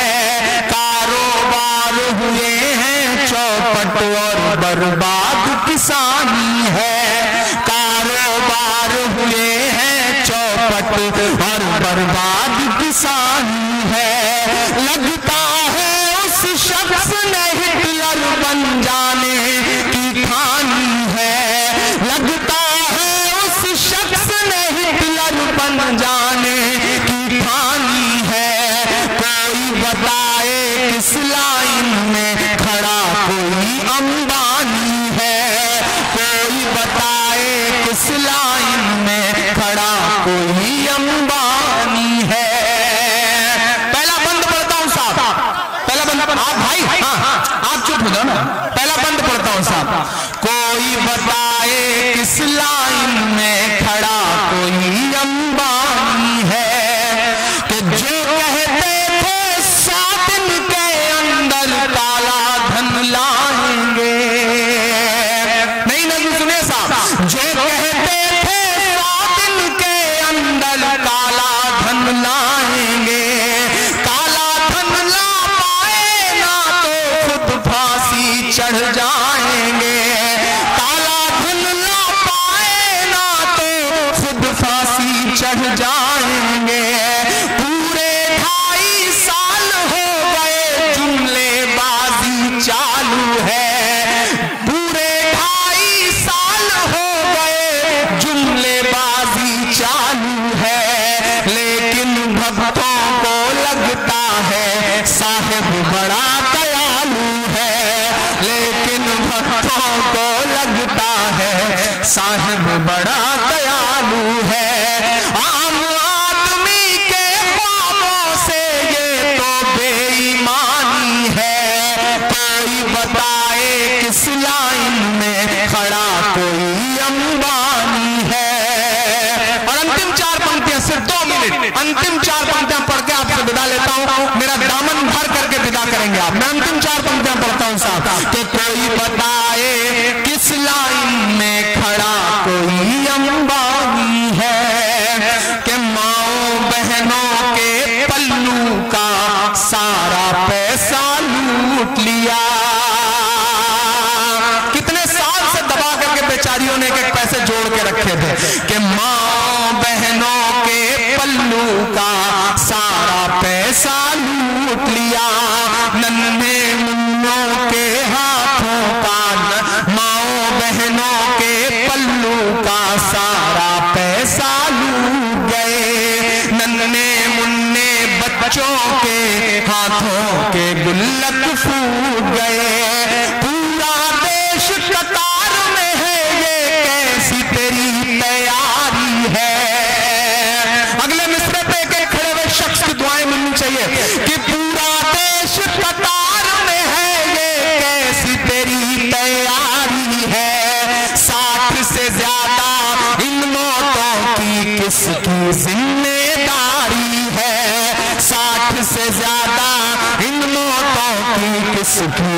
कारोबार हुए हैं चौपट और बर्बाद किसानी है, कारोबार हुए हैं चौपट और बर्बाद किसानी है, लगता है उस शख्स ने हिटलर बन जाने की ठानी है, लगता है उस शख्स ने हिटलर बन जाने की ठानी है, कोई बताए किस लाइन में खड़ा कोई अंबानी है, कोई बताए किस लाइन में खड़ा कोई अंबानी है। पहला बंद पढ़ता हूं साहब, पहला बंद आप भाई, हाँ आप चुप हो जाओ ना, पहला बंद पढ़ता हूं साहब। कोई बताए किस लाइन में खड़ा कोई अंबानी है, कि जो कहते थे 7 दिन के अंदर काला धन लाएंगे। नहीं नज़्म सुनिए साहब, जो कहते थे 7 दिन के अंदर काला धन लाएंगे, काला धन ला पाए ना तो खुद फांसी चढ़ जाएंगे, काला धन ला पाए ना तो खुद फांसी चढ़ जाएंगे। पूरे 2.5 साल हो गए जुमलेबाजी चालू है, पूरे 2.5 साल हो गए जुमलेबाजी चालू है, लेकिन भक्तों को लगता है साहिब बड़ा दयालु है, लेकिन भक्तों को लगता है साहिब बड़ा दयालु है। आम आदमी के ख्वाबों से ये तो बेईमानी है, कोई बताए किस लाइन में खड़ा कोई अंबानी है। और अंतिम 4 पंक्तियां सिर्फ 2 मिनट, हूँ, मेरा दामन भर करके विदा करेंगे आप। मैं अंतिम 4 पंक्तियां पढ़ता हूँ साहब। कि कोई बताए किस लाइन में खड़ा कोई अंबानी है, कि माओ बहनों के पल्लू का सारा पैसा लूट लिया। कितने साल से दबा करके बेचारियों ने एक पैसे जोड़ के रखे थे, कि माँ बहनों के पल्लू का सारा पैसा लूट लिया। नन्हे मुन्नों के हाथों का, माँ बहनों के पल्लू का सारा पैसा लूट गए। नन्हे मुन्ने बच्चों के हाथों के गुल्लक फूट गए। पूरा देश कतार में है, ये कैसी तेरी तैयारी है। अगले मिसरे पे एक खड़े हुए शख्स की दुआएं मिलनी चाहिए कि पूरा देश कतार में है, ये कैसी तेरी तैयारी है। 60 से ज्यादा इन मौतों की किसकी जिम्मेदारी है। 60 से ज्यादा इन मौतों की किसकी